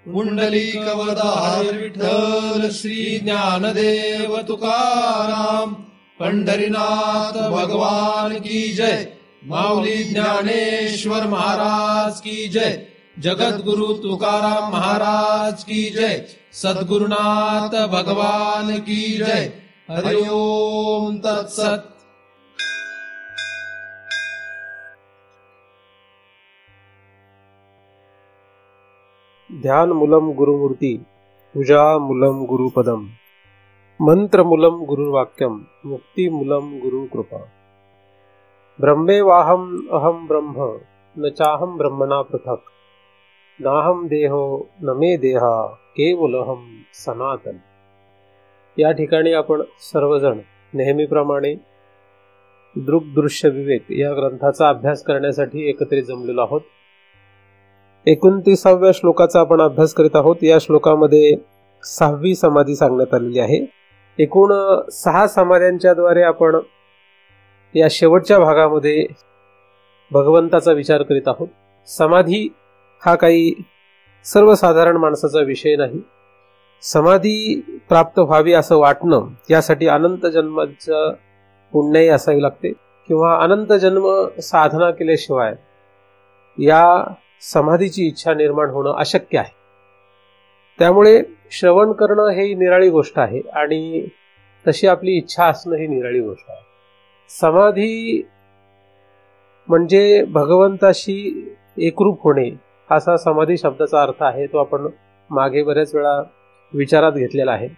पुंडलिकवरदा हरी विठ्ठल श्री ज्ञानदेव तुकाराम पंढरीनाथ भगवान की जय। माऊली ज्ञानेश्वर महाराज की जय। जगद्गुरु तुकाराम महाराज की जय। सद्गुरुनाथ भगवान की जय। हरि ओम तत्सत। ध्यान मूलम गुरुमूर्ती, पूजा मूलम गुरुपदम, मंत्र मूलम गुरुवाक्यम, मुक्ती मूलम गुरुकृपा। ब्रह्मेवाहम अहम ब्रह्म, न चाहम ब्रह्मणा पृथक, नाहम देहो न मे देहा, केवलहम सनातन। या ठिकाणी आपण सर्वजण नेहमीप्रमाणे दृग्दृश्य विवेक या ग्रंथाचा अभ्यास करण्यासाठी एकत्रित जमलेलो आहोत। 29व्या श्लोकाचा आपण अभ्यास करीत आहोत। या श्लोकामध्ये 6वी समाधी सांगण्यात आलेली आहे। एकूण 6 समाध्यांच्या द्वारे आपण या शेवटच्या भागामध्ये भगवंताचा विचार करीत आहोत। समाधी हा काही सर्वसाधारण माणसाचा विषय नाही। समाधी प्राप्त व्हावी असं वाटणं यासाठी अनंत जन्माचं पुण्यही असावी लागते किंवा अनंत जन्म साधना केल्याशिवाय या समाधीची इच्छा निर्माण होणं अशक्य आहे। त्यामुळे श्रवण करणं ही निराळी गोष्ट आहे आणि तशी आपली इच्छा असणं ही निराळी गोष्ट आहे। समाधी म्हणजे भगवंताशी एकरूप होणे असा समाधी शब्दाचा अर्थ आहे। तो आपण मागे बऱ्याच वेळा विचारात घेतलेला आहे।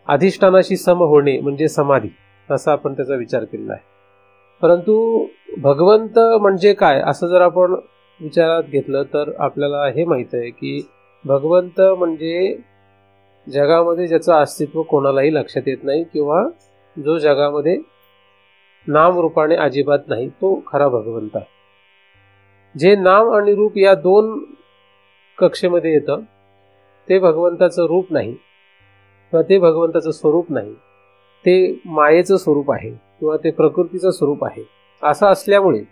अधिष्ठानाशी सम होणे म्हणजे समाधी असा आपण त्याचा विचार केलेला आहे। परंतु भगवंत म्हणजे काय असं जर आपण विचारात घेतलं तर आपल्याला हे माहित आहे की भगवंत म्हणजे जगामध्ये ज्याचं अस्तित्व कोणालाही लक्षात येत नाही किंवा जो जगामध्ये नाम रूपाने अजिबात नाही तो खरा भगवंत आहे। जे नाम आणि रूप या 2 कक्षेमध्ये येतं ते भगवंताचं रूप नाही किंवा ते भगवंताचं स्वरूप नाही, ते मायेचं स्वरूप आहे किंवा ते प्रकृतीचं स्वरूप आहे। असं असल्यामुळे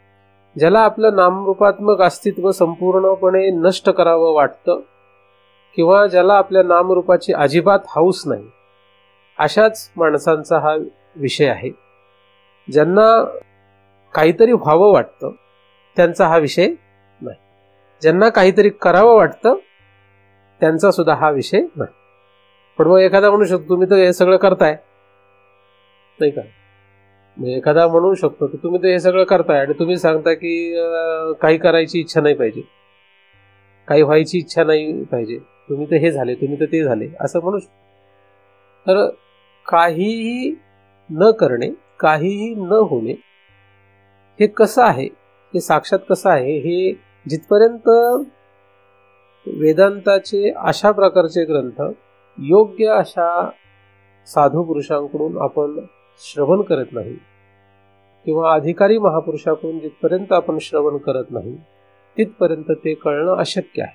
ज्याला आपलं नामरूपात्मक अस्तित्व संपूर्णपणे नष्ट करावं वाटतं किंवा ज्याला आपल्या नामरूपाची अजिबात हौस नाही अशाच माणसांचा हा विषय आहे। ज्यांना काहीतरी व्हावं वाटतं त्यांचा हा विषय नाही, ज्यांना काहीतरी करावं वाटतं त्यांचा सुद्धा हा विषय नाही। पण मग एखादा म्हणू शकतो तुम्ही तर हे सगळं करताय नाही का, एखादा म्हणू शकतो की तुम्ही तर हे सगळं करताय आणि तुम्ही सांगता की काही करायची इच्छा नाही पाहिजे, काही व्हायची इच्छा नाही पाहिजे, तुम्ही तर हे झाले तुम्ही तर ते झाले असं म्हणू शकतो। तर काहीही न करणे, काहीही न होणे हे कसं आहे, हे साक्षात कसं आहे, हे जिथपर्यंत वेदांताचे अशा प्रकारचे ग्रंथ योग्य अशा साधू पुरुषांकडून आपण श्रवण करत नाही किंवा अधिकारी महापुरुषाकडून जिथपर्यंत आपण श्रवण करत नाही तिथपर्यंत ते कळणं अशक्य आहे।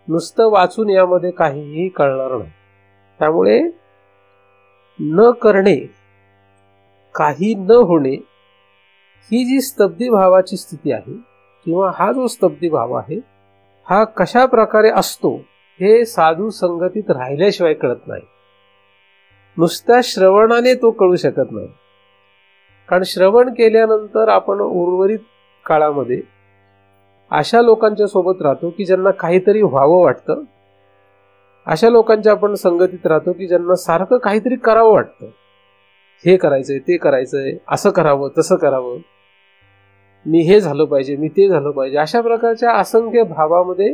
नुसतं वाचून यामध्ये काहीही कळणार नाही। त्यामुळे न करणे, काही न होणे ही जी स्तब्धी भावाची स्थिती आहे किंवा हा जो स्तब्धी भाव आहे हा कशा प्रकारे असतो हे साधू संगतीत राहिल्याशिवाय कळत नाही। नुसत्या श्रवणाने तो कळू शकत नाही, कारण श्रवण केल्यानंतर आपण उर्वरित काळामध्ये अशा लोकांच्या सोबत राहतो की ज्यांना काहीतरी व्हावं वाटतं, अशा लोकांच्या आपण संगतीत राहतो की ज्यांना सारखं काहीतरी करावं वाटतं, हे करायचंय ते करायचंय, असं करावं तसं करावं, मी हे झालं पाहिजे मी ते झालं पाहिजे, अशा प्रकारच्या असंख्य भावामध्ये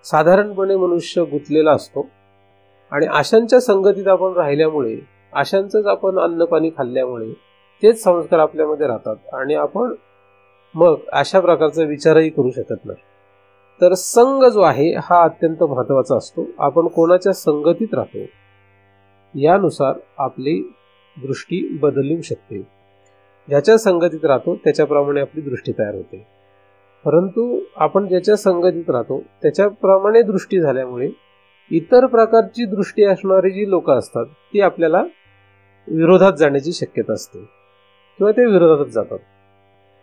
साधारणपणे मनुष्य गुंतलेला असतो। आणि अशांच्या संगतीत आपण राहिल्यामुळे, अशांचंच आपण अन्नपाणी खाल्ल्यामुळे तेच संस्कार आपल्यामध्ये राहतात आणि आपण मग अशा प्रकारचा विचारही करू शकत नाही। तर संग जो आहे हा अत्यंत महत्त्वाचा असतो। आपण कोणाच्या संगतीत राहतो यानुसार आपली दृष्टी बदलू शकते। ज्याच्या संगतीत राहतो त्याच्याप्रमाणे आपली दृष्टी तयार होते। परंतु आपण ज्याच्या संगतीत राहतो त्याच्याप्रमाणे दृष्टी झाल्यामुळे इतर प्रकारची दृष्टी असणारी जी लोक असतात ती आपल्याला विरोधात जाण्याची शक्यता असते किंवा ते विरोधातच जातात।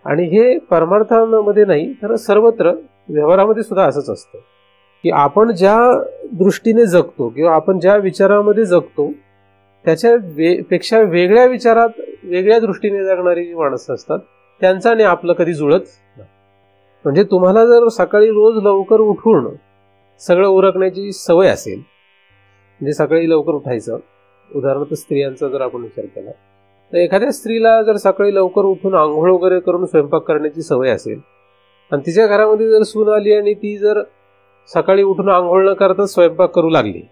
आणि हे परमार्थामध्ये नाही तर सर्वत्र व्यवहारामध्ये सुद्धा असंच असतं की आपण ज्या दृष्टीने जगतो किंवा आपण ज्या विचारामध्ये जगतो त्याच्या पेक्षा वेगळ्या विचारात वेगळ्या दृष्टीने जगणारी जी माणसं असतात त्यांचं आणि आपलं कधी जुळत नाही. म्हणजे तुम्हाला जर सकाळी रोज लवकर उठून सगळं उरकण्याची सवय असेल, म्हणजे सकाळी लवकर उठायचं, उदाहरणार्थ स्त्रियांचा जर आपण विचार केला तर एखाद्या स्त्रीला जर सकाळी लवकर उठून आंघोळ वगैरे करून स्वयंपाक करण्याची सवय असेल आणि तिच्या घरामध्ये जर सून आली आणि ती जर सकाळी उठून आंघोळ न करता स्वयंपाक करू लागली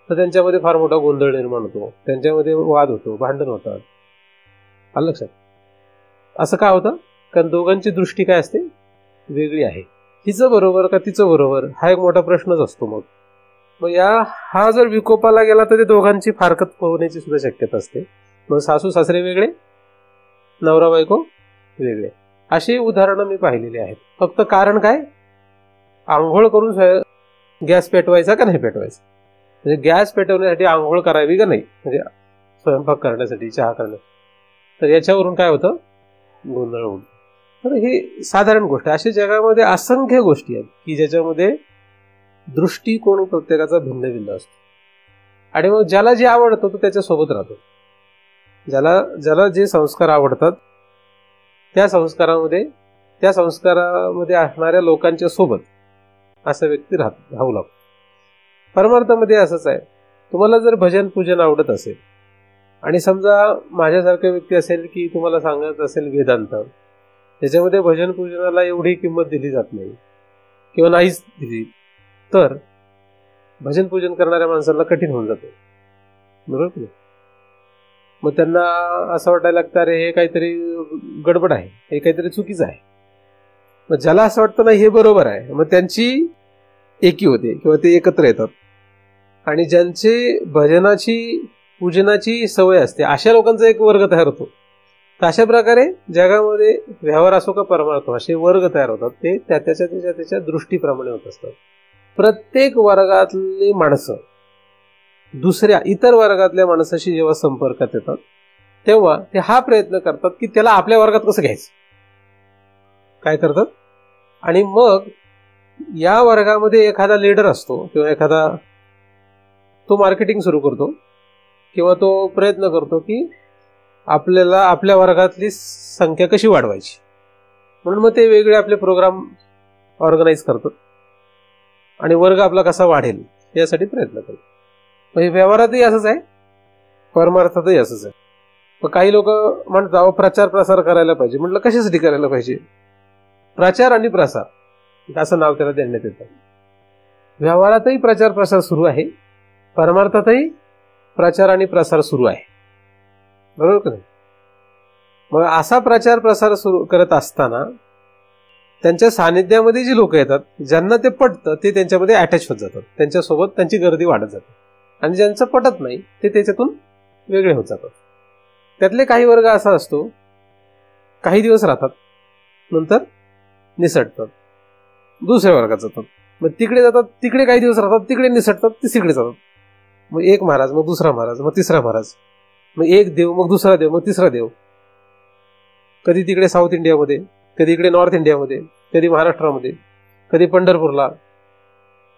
तर त्यांच्यामध्ये फार मोठा गोंधळ निर्माण होतो, त्यांच्यामध्ये वाद होतो, भांडण होतात. आलं लक्षात? असं का होतं? कारण दोघांची दृष्टी काय असते, वेगळी आहे. हिचं बरोबर का तिचं बरोबर हा एक मोठा प्रश्नच असतो. मग हा जर विकोपाला गेला तर ते दोघांची फारकत होण्याची सुद्धा शक्यता असते. मग सासू सासरे वेगळे, नवरा बायको वेगळे, अशी उदाहरणं मी पाहिलेली आहेत. फक्त कारण काय, आंघोळ करून गॅस पेटवायचा का नाही पेटवायचा, म्हणजे गॅस पेटवण्यासाठी आंघोळ करावी का नाही, म्हणजे स्वयंपाक करण्यासाठी, चहा करण्यासाठी, तर याच्यावरून काय होतं, गोंधळ होतो. तर ही साधारण गोष्ट आहे. अशा जगामध्ये असंख्य गोष्टी आहेत की ज्याच्यामध्ये दृष्टिकोन प्रत्येकाचा भिन्न भिन्न असतो. आणि मग ज्याला जे आवडतं तो त्याच्यासोबत राहतो. ज्याला जे संस्कार आवडतात त्या संस्कारामध्ये असणाऱ्या लोकांच्या सोबत असा व्यक्ती राहू लागतो. परमार्थामध्ये असंच आहे. तुम्हाला जर भजन पूजन आवडत असेल आणि समजा माझ्यासारखा व्यक्ती असेल की तुम्हाला सांगत असेल वेदांत, त्याच्यामध्ये भजन पूजनाला एवढी किंमत दिली जात नाही किंवा नाहीच दिली, तर भजन पूजन करणाऱ्या माणसांना कठीण होऊन जातं, बरोबर. मग त्यांना असं वाटायला लागतं अरे हे काहीतरी गडबड आहे, हे काहीतरी चुकीचं आहे. मग ज्याला असं वाटतं ना हे बरोबर आहे, मग त्यांची एकी होते किंवा ते एकत्र येतात. आणि ज्यांची भजनाची पूजनाची सवय असते अशा लोकांचा एक वर्ग तयार होतो. तर अशा प्रकारे जगामध्ये व्यवहार असो का परमार्थ असे वर्ग तयार होतात. ते त्याच्या दृष्टीप्रमाणे होत असतात. प्रत्येक वर्गातली माणसं दुसऱ्या इतर वर्गातल्या माणसाशी जेव्हा संपर्कात येतात तेव्हा ते हा प्रयत्न करतात की त्याला आपल्या वर्गात कसं घ्यायचं, काय करतात. आणि मग या वर्गामध्ये एखादा लीडर असतो किंवा एखादा तो मार्केटिंग सुरू करतो किंवा तो प्रयत्न करतो की आपल्याला आपल्या वर्गातली संख्या कशी वाढवायची, म्हणून मग ते वेगळे आपले प्रोग्राम ऑर्गनाईज करतात आणि वर्ग आपला कसा वाढेल यासाठी प्रयत्न करतात. म्हणजे व्यवहारातही असंच आहे, परमार्थातही असंच आहे. मग काही लोक म्हणतात प्रचार प्रसार करायला पाहिजे. म्हटलं कशासाठी करायला पाहिजे, प्रचार आणि प्रसार असं नाव त्याला देण्यात येतं. व्यवहारातही प्रचार प्रसार सुरू आहे, परमार्थातही प्रचार आणि प्रसार सुरू आहे, बरोबर का नाही. मग असा प्रचार प्रसार सुरू करत असताना त्यांच्या सानिध्यामध्ये जी लोक येतात ज्यांना ते पटतं ते त्यांच्यामध्ये अटॅच होत जातात, त्यांच्यासोबत त्यांची गर्दी वाढत जाते. आणि ज्यांचं पटत नाही ते त्याच्यातून वेगळे होत जातात. त्यातले काही वर्ग असा असतो काही दिवस राहतात नंतर निसटतात, दुसऱ्या वर्गात जातात, मग तिकडे जातात, तिकडे काही दिवस राहतात, तिकडे निसटतात, तिसरीकडे जातात. मग एक महाराज, मग दुसरा महाराज, मग तिसरा महाराज, मग एक देव, मग दुसरा देव, मग तिसरा देव. कधी तिकडे साऊथ इंडियामध्ये, कधी इकडे नॉर्थ इंडियामध्ये, कधी महाराष्ट्रामध्ये, कधी पंढरपूरला,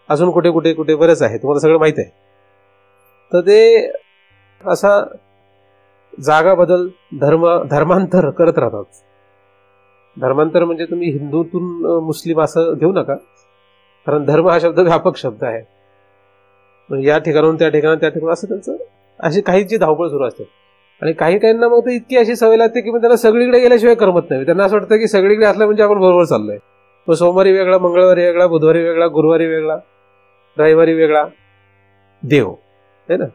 अजून कुठे कुठे कुठे बरेच आहे, तुम्हाला सगळं माहित आहे. तर ते असा जागा बदल धर्मांतर करत राहतात. धर्मांतर म्हणजे तुम्ही हिंदूतून मुस्लिम असं घेऊ नका, कारण धर्म हा शब्द व्यापक शब्द आहे. या ठिकाणाहून त्या ठिकाण असं त्यांचं अशी काहीची धावपळ सुरू असते. आणि काहींना मग तर इतकी अशी सवय लागते की मग त्यांना सगळीकडे गेल्याशिवाय करमत नाही. त्यांना असं वाटतं की सगळीकडे असलं म्हणजे आपण बरोबर चाललोय. मग सोमवारी वेगळा, मंगळवारी वेगळा, बुधवारी वेगळा, गुरुवारी वेगळा, रविवारी वेगळा देव आहे ना.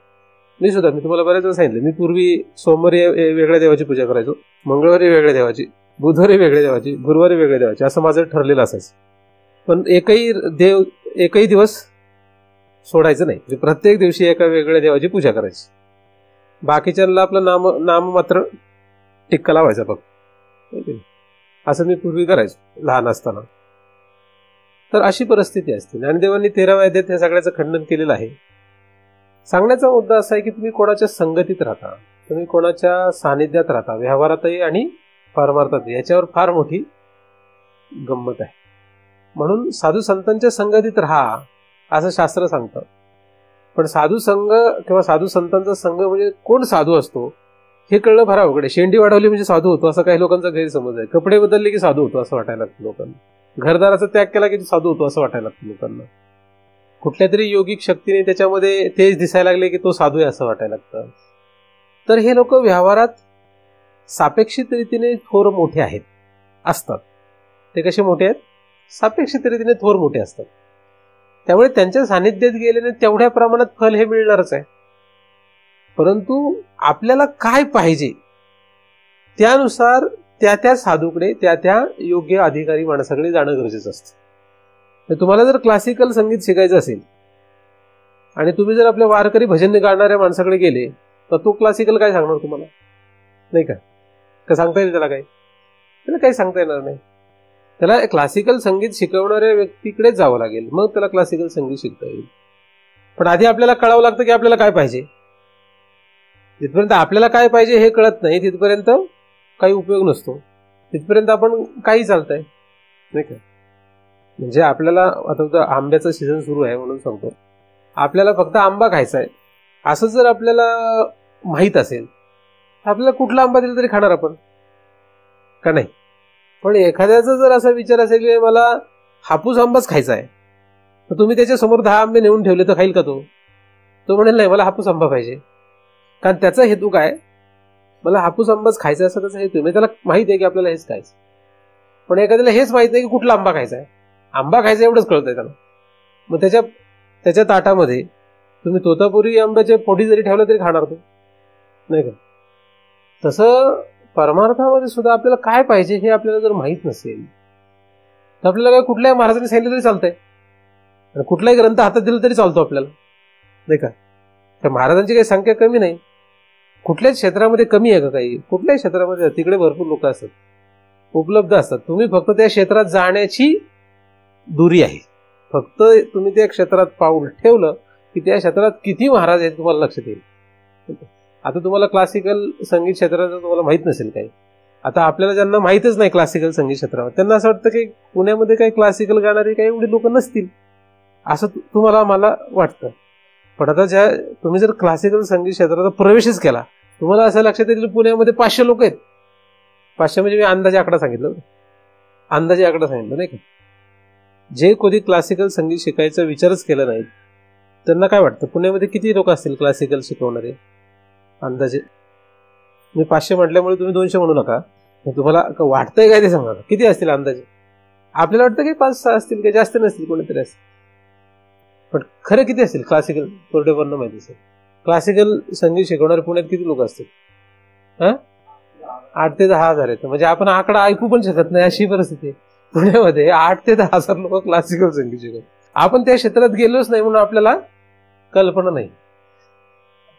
मी तुम्हाला बऱ्याच वेळा सांगितलं, मी पूर्वी सोमवारी वेगळ्या देवाची पूजा करायचो, मंगळवारी वेगळ्या देवाची, बुधवारी वेगळ्या देवाची, गुरुवारी वेगळ्या देवाची, असं माझं ठरलेलं असायचं. पण एकही दिवस सोडायचं नाही, म्हणजे प्रत्येक दिवशी एका वेगळ्या देवाची पूजा करायची. बाकीच्यांना आपलं नाम मात्र टिक्का लावायचा फक्त. असं मी पूर्वी करायचो लहान असताना. तर अशी परिस्थिती असते. ज्ञानदेवांनी 13व्या अध्यायात या सगळ्याचं खंडन केलेलं आहे. सांगण्याचा मुद्दा असा आहे की तुम्ही कोणाच्या संगतीत राहता, तुम्ही कोणाच्या सानिध्यात राहता, व्यवहारातही आणि परमार्थातही, याच्यावर फार मोठी गंमत आहे. म्हणून साधू संतांच्या संगतीत राहा असं शास्त्र सांगतं. पण साधू संघ किंवा साधू संतांचा संघ म्हणजे कोण साधू असतो हे कळलं फार अवघड आहे. शेंडी वाढवली म्हणजे साधू होतो असं काही लोकांचा गैरसमज आहे. कपडे बदलले की साधू होतो असं वाटायला लागतं लोकांना. घरदाराचा त्याग केला की साधू होतो असं वाटायला लागतं लोकांना. कुठल्या तरी योगिक शक्तीने त्याच्यामध्ये तेज दिसायला लागले की तो साधू आहे असं वाटायला लागतं. तर हे लोक व्यवहारात सापेक्षित रीतीने थोर मोठे आहेत असतात. ते कसे मोठे आहेत? सापेक्षित रीतीने थोर मोठे असतात. त्यामुळे त्यांच्या सानिध्यात गेल्याने तेवढ्या प्रमाणात फल हे मिळणारच आहे. परंतु आपल्याला काय पाहिजे त्यानुसार त्या त्या साधूकडे त्या त्या योग्य अधिकारी माणसाकडे जाणं गरजेचं असतं. तुम्हाला जर क्लासिकल संगीत शिकायचं असेल आणि तुम्ही जर आपल्या वारकरी भजन गाणाऱ्या माणसाकडे गेले तर तो क्लासिकल काय सांगणार तुम्हाला? नाही का सांगता येईल त्याला? त्याला काही सांगता येणार नाही. त्याला क्लासिकल संगीत शिकवणाऱ्या व्यक्तीकडेच जावं लागेल, मग त्याला क्लासिकल संगीत शिकता येईल. पण आधी आपल्याला कळावं लागतं की आपल्याला काय पाहिजे. जिथपर्यंत आपल्याला काय पाहिजे हे कळत नाही तिथपर्यंत काही उपयोग नसतो. तिथपर्यंत आपण काही चालतंय नाही का. म्हणजे आपल्याला आता आंब्याचा सीझन सुरू आहे म्हणून सांगतो, आपल्याला फक्त आंबा खायचा आहे असं जर आपल्याला माहीत असेल तर आपल्याला कुठला आंबा दिला तरी खाणार आपण का नाही. पण एखाद्याचा जर असा विचार असेल की मला हापूस आंबाच खायचा आहे, तर तुम्ही त्याच्या समोर 10 आंबे नेऊन ठेवले तर खाईल का तो? तो म्हणेल नाही, मला हापूस आंबा पाहिजे. कारण त्याचा हेतू काय? मला हापूस आंबाच खायचा असा त्याचा हेतू. म्हणजे त्याला माहित आहे की आपल्याला हेच खायचं. पण एखाद्याला हेच माहित नाही की कुठला आंबा खायचा आहे. आंबा खायचा एवढंच कळतंय त्याला. मग त्याच्या ताटामध्ये तुम्ही तोतापुरी आंब्याच्या पोटी जरी ठेवलं तरी खाणार तो नाही का. तसं परमार्थामध्ये सुद्धा आपल्याला काय पाहिजे हे आपल्याला जर माहित नसेल तर आपल्याला काय कुठल्याही महाराजांनी सांगितलं तरी चालतंय, आणि कुठलाही ग्रंथ हातात दिला तरी चालतो आपल्याला नाही का. त्या महाराजांची काही संख्या कमी नाही. कुठल्याच क्षेत्रामध्ये कमी आहे का काही? कुठल्याही क्षेत्रामध्ये तिकडे भरपूर लोक असतात, उपलब्ध असतात. तुम्ही फक्त त्या क्षेत्रात जाण्याची दुरी आहे. फक्त तुम्ही त्या क्षेत्रात पाऊल ठेवलं की त्या क्षेत्रात किती महाराज आहेत तुम्हाला लक्षात येईल. आता तुम्हाला क्लासिकल संगीत क्षेत्राचं तुम्हाला माहित नसेल काही. आता आपल्याला ज्यांना माहितच नाही क्लासिकल संगीत क्षेत्रावर त्यांना असं वाटतं की पुण्यामध्ये काही क्लासिकल गाणारे काही एवढी लोक नसतील असं तुम्हाला मला वाटतं. पण आता तुम्ही जर क्लासिकल संगीत क्षेत्राचा प्रवेशच केला तुम्हाला असं लक्षात येईल पुण्यामध्ये 500 लोक आहेत. 500 म्हणजे मी अंदाजे आकडा सांगितलं नाही का. जे कधी क्लासिकल संगीत शिकायचा विचारच केला नाही त्यांना काय वाटतं पुण्यामध्ये किती लोक असतील क्लासिकल शिकवणारे? अंदाजे मी 500 म्हटल्यामुळे तुम्ही 200 म्हणू नका. तुम्हाला वाटतंय काय ते सांगा, किती असतील अंदाजे? आपल्याला वाटतं की 5-6 असतील, काही जास्त नसतील, कोणीतरी असतील. पण खरं किती असतील क्लासिकल? कोरडेवरनं माहिती असेल. क्लासिकल संगीत शिकवणारे पुण्यात किती लोक असतील? 8 ते 10 हजार आहेत. म्हणजे आपण आकडा ऐकू पण शकत नाही अशी परिस्थिती. पुण्यामध्ये 8 ते 10 हजार लोक क्लासिकल संगीत शिकवतात. आपण त्या क्षेत्रात गेलोच नाही म्हणून आपल्याला कल्पना नाही.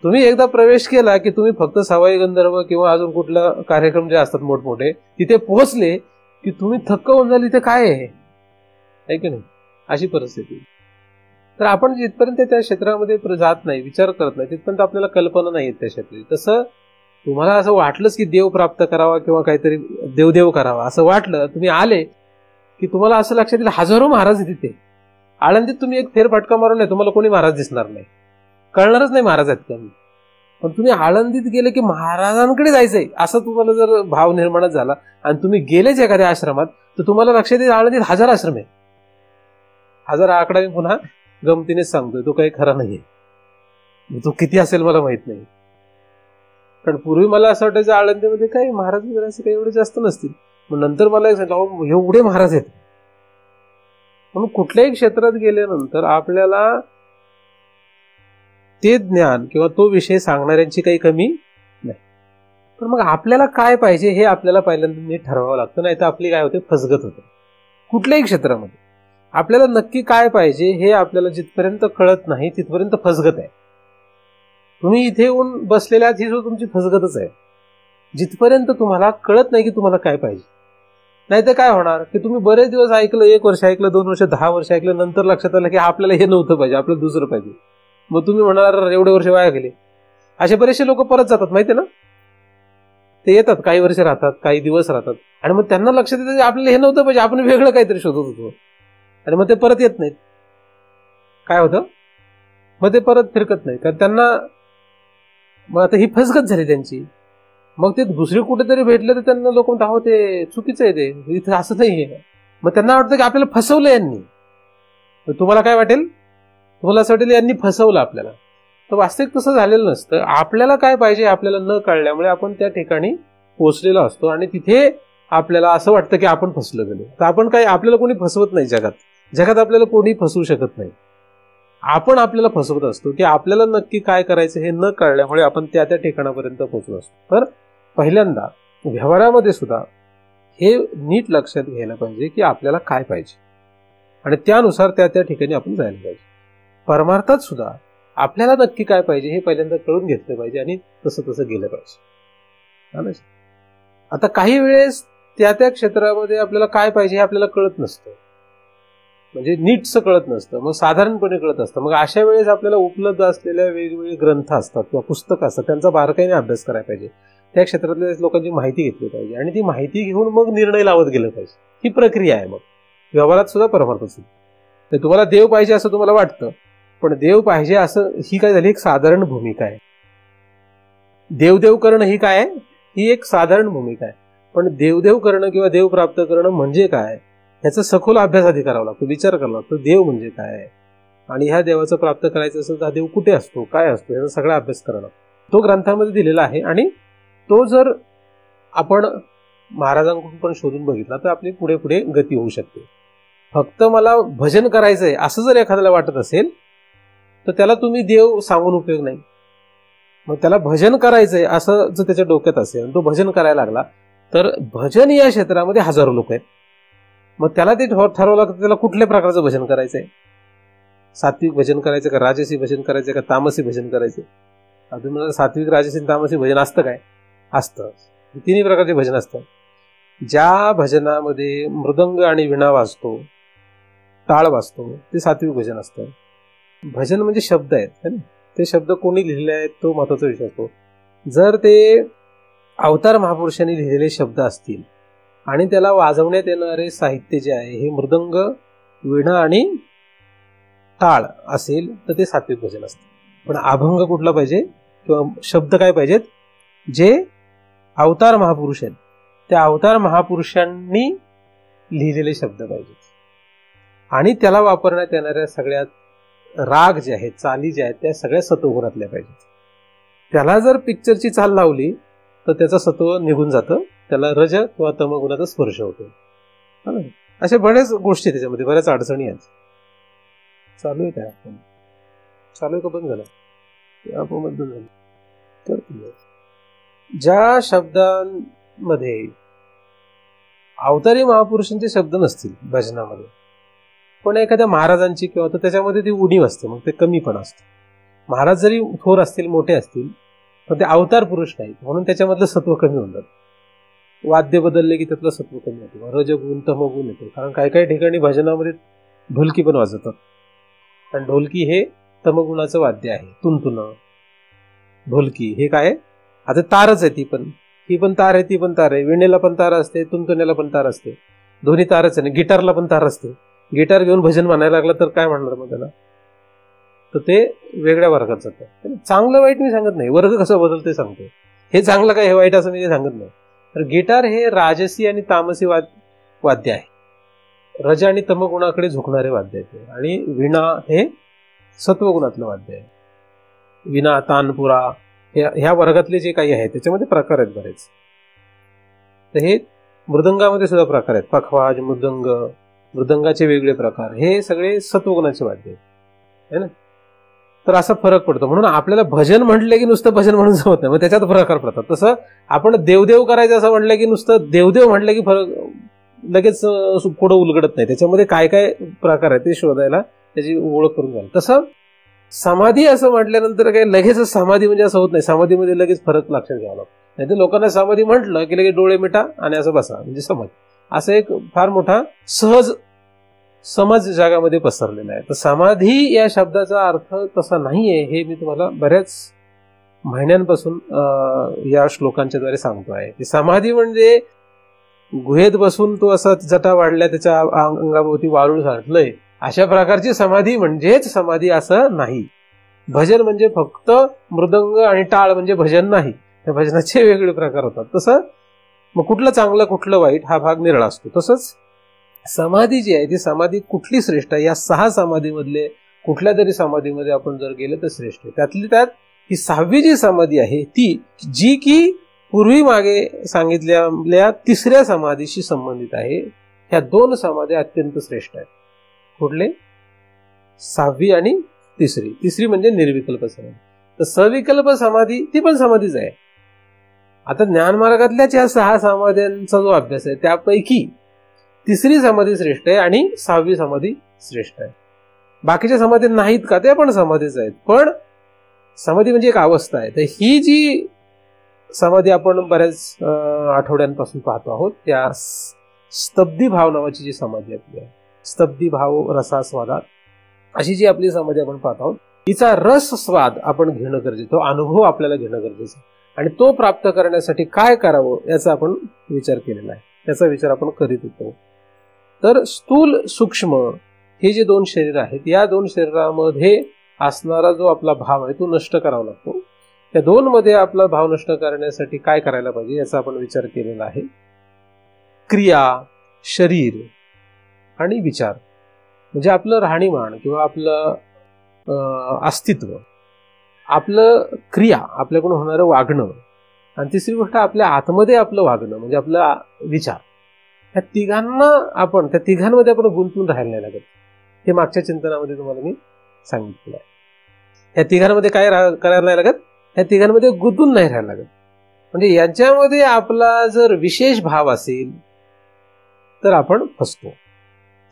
तुम्ही एकदा प्रवेश केला की तुम्ही फक्त सवाई गंधर्व किंवा अजून कुठला कार्यक्रम जे असतात मोठमोठे तिथे पोहोचले की तुम्ही थक्क होऊन झाली ते काय आहे की नाही, अशी परिस्थिती. तर आपण जिथपर्यंत त्या क्षेत्रामध्ये जात नाही, विचार करत नाही, तिथपर्यंत आपल्याला कल्पना नाही येत त्या क्षेत्राची. तसं तुम्हाला असं वाटलंच की देव प्राप्त करावा किंवा काहीतरी देवदेव करावा असं वाटलं, तुम्ही आले की तुम्हाला असं लक्षात येईल हजारो महाराज आहेत तिथे. आळंदीत तुम्ही एक फेरफटका मारून नाही, तुम्हाला कोणी महाराज दिसणार नाही, कळणारच नाही महाराज आहेत का. पण तुम्ही आळंदीत गेले की महाराजांकडे जायचंय असं तुम्हाला जर भाव निर्माण झाला आणि तुम्ही गेलेच एखाद्या आश्रमात तर तुम्हाला लक्षात येईल आळंदीत 1000 आश्रम आहे. 1000 आकडा मी पुन्हा गमतीनेच सांगतोय, तो काही खरा नाहीये. तो किती असेल मला माहित नाही. कारण पूर्वी मला असं वाटायचं आळंदीमध्ये काही महाराज वगैरे असं काही एवढे जास्त नसतील. मग नंतर मला एक सांगितलं एवढे महाराज आहेत. म्हणून कुठल्याही क्षेत्रात गेल्यानंतर आपल्याला ते ज्ञान किंवा तो विषय सांगणाऱ्यांची काही कमी नाही. पण मग आपल्याला काय पाहिजे हे आपल्याला पहिल्यांदा नीट ठरवावं लागतं, नाही तर आपली काय होते, फसगत होते. कुठल्याही क्षेत्रामध्ये आपल्याला नक्की काय पाहिजे हे आपल्याला जिथपर्यंत कळत नाही तिथपर्यंत फसगत आहे. तुम्ही इथे येऊन बसलेल्या ही जो तुमची फसगतच आहे. जिथपर्यंत तुम्हाला कळत नाही की तुम्हाला काय पाहिजे, नाही तर काय होणार की तुम्ही बरेच दिवस ऐकलं, 1 वर्ष ऐकलं, 2 वर्ष, 10 वर्ष ऐकलं, नंतर लक्षात आलं की आपल्याला हे नव्हतं पाहिजे, आपल्याला दुसरं पाहिजे. मग तुम्ही म्हणाल एवढे वर्ष वाया गेले. असे बरेचसे लोक परत जातात माहितीये ना. ते येतात, काही वर्ष राहतात, काही दिवस राहतात, आणि मग त्यांना लक्षात येतं आपल्याला हे नव्हतं पाहिजे, आपण वेगळं काहीतरी शोधत होतो. आणि मग ते परत येत नाहीत. काय होतं, मग ते परत फिरकत नाही, कारण त्यांना मग आता ही फसगत झाली त्यांची. मग ते दुसरे कुठेतरी भेटले तर त्यांना लोक म्हणतात हो ते चुकीचं आहे, ते इथं असं नाहीये. मग त्यांना वाटतं की आपल्याला फसवलं यांनी. तुम्हाला काय वाटेल, तुम्हाला असं वाटेल यांनी फसवलं आपल्याला. तर वास्तविक तसं झालेलं नसतं. आपल्याला काय पाहिजे आपल्याला न कळल्यामुळे आपण त्या ठिकाणी पोहोचलेलो असतो आणि तिथे आपल्याला असं वाटतं की आपण फसलो गेलो. तर आपण काय, आपल्याला कोणी फसवत नाही जगात आपल्याला कोणी फसवू शकत नाही. आपण आपल्याला फसवत असतो की आपल्याला नक्की काय करायचं हे न कळल्यामुळे आपण त्या ठिकाणापर्यंत पोहोचलो असतो. तर पहिल्यांदा व्यवहारामध्ये सुद्धा हे नीट लक्षात घ्यायला पाहिजे की आपल्याला काय पाहिजे आणि त्यानुसार त्या ठिकाणी आपण जायला पाहिजे. परमार्थात सुद्धा आपल्याला नक्की काय पाहिजे हे पहिल्यांदा कळून घेतलं पाहिजे आणि तसं गेलं पाहिजे. आता काही वेळेस त्या क्षेत्रामध्ये आपल्याला काय पाहिजे हे आपल्याला कळत नसतं, म्हणजे नीटचं कळत नसतं, मग साधारणपणे कळत असतं. मग अशा वेळेस आपल्याला उपलब्ध असलेल्या वेगवेगळे ग्रंथ असतात किंवा पुस्तकं असतात, त्यांचा बारकाईने अभ्यास करायला पाहिजे. त्या क्षेत्रातल्या लोकांची माहिती घेतली पाहिजे आणि ती माहिती घेऊन मग निर्णय लावत गेलं पाहिजे. ही प्रक्रिया आहे. मग व्यवहारात सुद्धा परमार्थात सुद्धा तुम्हाला देव पाहिजे असं तुम्हाला वाटतं, पण देव पाहिजे असं ही काय झाली, एक साधारण भूमिका आहे. देवदेव करणं ही काय आहे, ही एक साधारण भूमिका आहे. पण देवदेव करणं किंवा देव प्राप्त करणं म्हणजे काय, ह्याचा सखोल अभ्यास आधी करावा लागतो, विचार करावा लागतो. देव म्हणजे काय आणि ह्या देवाचं प्राप्त करायचं असेल तर हा देव कुठे असतो, काय असतो, याचा सगळा अभ्यास करावा. तो ग्रंथामध्ये दिलेला आहे आणि तो जर आपण महाराजांकडून पण शोधून बघितला तर आपली पुढे पुढे गती होऊ शकते. फक्त मला भजन करायचंय असं जर एखाद्याला वाटत असेल तर त्याला तुम्ही देव सांगून उपयोग नाही. मग त्याला भजन करायचंय असं जर त्याच्या डोक्यात असेल, तो भजन करायला लागला तर भजन या क्षेत्रामध्ये हजारो लोक आहेत. मग त्याला ते ठरवलं लागतं त्याला कुठल्या प्रकारचं भजन करायचंय, सात्विक भजन करायचं का, राजसी भजन करायचं का, तामसी भजन करायचं. अजून मला सात्विक, राजसी, तामसी भजन असतं काय, असतं. तिन्ही प्रकारचे भजन असतात. ज्या भजनामध्ये मृदंग आणि विणा वाजतो, टाळ वाजतो, ते सात्विक भजन असतं. भजन म्हणजे शब्द आहेत, ते शब्द कोणी लिहिलेले आहेत तो महत्वाचा विषय असतो. जर ते अवतार महापुरुषांनी लिहिलेले शब्द असतील आणि त्याला वाजवण्यात येणारे साहित्य जे आहे हे मृदंग, विणा आणि टाळ असेल तर ते सात्विक भजन असतं. पण अभंग कुठला पाहिजे किंवा शब्द काय पाहिजेत, जे अवतार महापुरुष आहेत त्या अवतार महापुरुषांनी लिहिलेले शब्द पाहिजेत आणि त्याला वापरण्यात येणाऱ्या सगळ्यात राग जे आहेत, चाली ज्या आहेत, त्या सगळ्या सत्वगुणातल्या पाहिजेत. त्याला जर पिक्चरची चाल लावली तर त्याचं सत्व निघून जातं, त्याला रज किंवा तमगुणाचा स्पर्श होतो. अशा बऱ्याच गोष्टी त्याच्यामध्ये, बऱ्याच अडचणी आहेत. चालू आहे काय, आपण चालू आहे का बंद झालं, आपण बंद झालं. तर ज्या शब्दांमध्ये अवतारी महापुरुषांचे शब्द नसतील भजनामध्ये, पण एखाद्या महाराजांची किंवा तर त्याच्यामध्ये ती उणीव असते, मग ते कमी पण असतं. महाराज जरी थोर असतील, मोठे असतील, पण ते अवतार पुरुष नाहीत म्हणून त्याच्यामधलं सत्व कमी होऊन जातं. वाद्य बदलले की त्यातलं सत्व कमी होतं, रजगुण तमगुण येतो. कारण काही काही ठिकाणी भजनामध्ये ढोलकी पण वाजवतात आणि ढोलकी हे तमगुणाचं वाद्य आहे. तुंतुन, ढोलकी हे काय, आता तारच आहे, ही पण तार आहे, ती पण तार आहे. विणेला पण तार असते, तुंतुनेला पण तार असते, दोन्ही तारच आहे. गिटारला पण तार असते. गिटार घेऊन भजन म्हणायला लागलं तर काय म्हणणार मग त्याला, तर ते वेगळ्या वर्गात जातं. चांगलं वाईट मी सांगत नाही, वर्ग कसं बदलते सांगतो. हे चांगलं काय हे वाईट असं मी सांगत नाही. तर गिटार हे राजसी आणि तामसी वाद्य आहे, रज आणि तमगुणाकडे झुकणारे वाद्य आहे. आणि विणा हे सत्वगुणातलं वाद्य आहे. विणा, तानपुरा ह्या वर्गातले जे काही आहे त्याच्यामध्ये प्रकार आहेत बरेच. तर हे मृदंगामध्ये सुद्धा प्रकार आहेत, पखवाज, मृदंग, मृदंगाचे वेगळे प्रकार, हे सगळे सत्वगुणाचे वाद्य आहे ना. तर असा फरक पडतो. म्हणून आपल्याला भजन म्हटलं की नुसतं भजन म्हणून जमत नाही, मग त्याच्यात प्रकार पडतात. तसं आपण देवदेव करायचं असं म्हटलं की नुसतं देवदेव म्हटलं की फरक लगेच पुढं उलगडत नाही. त्याच्यामध्ये काय काय प्रकार आहे ते शोधायला, त्याची ओळख करून घ्यायला. तसं समाधी असं म्हटल्यानंतर काय लगेच समाधी म्हणजे असं होत नाही. समाधीमध्ये लगेच फरक लक्षात घ्यावा लागतो. नाही तर लोकांना समाधी म्हटलं की लगेच डोळे मिटा आणि असं बसा म्हणजे समाधी, असं एक फार मोठा सहज समज जगामध्ये पसरलेला आहे. तर समाधी या शब्दाचा अर्थ तसा नाहीये, हे मी तुम्हाला बऱ्याच महिन्यांपासून या श्लोकांच्या द्वारे सांगतो आहे. की समाधी म्हणजे गुहेत बसून तो असा जटा वाढल्या, त्याच्या अंगाभोवती वाळूळ साठलंय, अशा प्रकारची समाधी म्हणजेच समाधी असं नाही. भजन म्हणजे फक्त मृदंग आणि टाळ म्हणजे भजन नाही, त्या भजनाचे वेगळे प्रकार होतात. तसं मग कुठलं चांगलं कुठलं वाईट हा भाग निराळा असतो. तसंच समाधी जी आहे ती समाधी कुठली श्रेष्ठ आहे, या 6 समाधीमधले कुठल्या तरी समाधीमध्ये आपण जर गेलं तर श्रेष्ठ आहे. त्यातली त्यात ही 6वी जी समाधी आहे ती जी की पूर्वी मागे सांगितलेल्या 3ऱ्या समाधीशी संबंधित आहे. ह्या 2 समाधी अत्यंत श्रेष्ठ आहेत. कुठले? 6वी आणि 3री. 3री म्हणजे निर्विकल्प समाधी. तर सविकल्प समाधी ती पण समाधीच आहे. आता ज्ञानमार्गातल्याच या 6 समाध्यांचा जो अभ्यास आहे त्यापैकी 3री समाधी श्रेष्ठ आहे आणि 6वी समाधी श्रेष्ठ आहे. बाकीच्या समाधी नाहीत का? ते पण समाधीच आहेत, पण समाधी म्हणजे एक अवस्था आहे. तर ही जी समाधी आपण बऱ्याच आठवड्यांपासून पाहतो आहोत, त्या स्तब्धी भाव नावाची जी समाधी आपली आहे, स्तब्धी भाव रसास्वादात अशी जी आपली समाधी आपण पाहत आहोत, तिचा रस स्वाद आपण घेणं गरजेचं, तो अनुभव आपल्याला घेणं गरजेचं आहे. आणि तो प्राप्त करण्यासाठी काय करावं याचा आपण विचार केलेला आहे, त्याचा विचार आपण करीत होतो. तर स्थूल सूक्ष्म हे जे 2 शरीर आहेत, या 2 शरीरामध्ये असणारा जो आपला भाव आहे तो नष्ट करावा लागतो. त्या 2 मध्ये आपला भाव नष्ट करण्यासाठी काय करायला पाहिजे याचा आपण विचार केलेला आहे. क्रिया, शरीर आणि विचार म्हणजे आपलं राहणीमान किंवा आपलं अस्तित्व, आपलं क्रिया, आपल्याकडून होणारं वागणं, आणि 3री गोष्ट आपल्या आतमध्ये आपलं वागणं म्हणजे आपला विचार. त्या तिघांमध्ये आपण गुंतून राहायला नाही लागत. हे मागच्या चिंतनामध्ये तुम्हाला मी सांगितलेलं आहे. या तिघांमध्ये काय करायला नाही लागत? या तिघांमध्ये गुंतून नाही राहायला लागत. म्हणजे यांच्यामध्ये आपला जर विशेष भाव असेल तर आपण फसतो.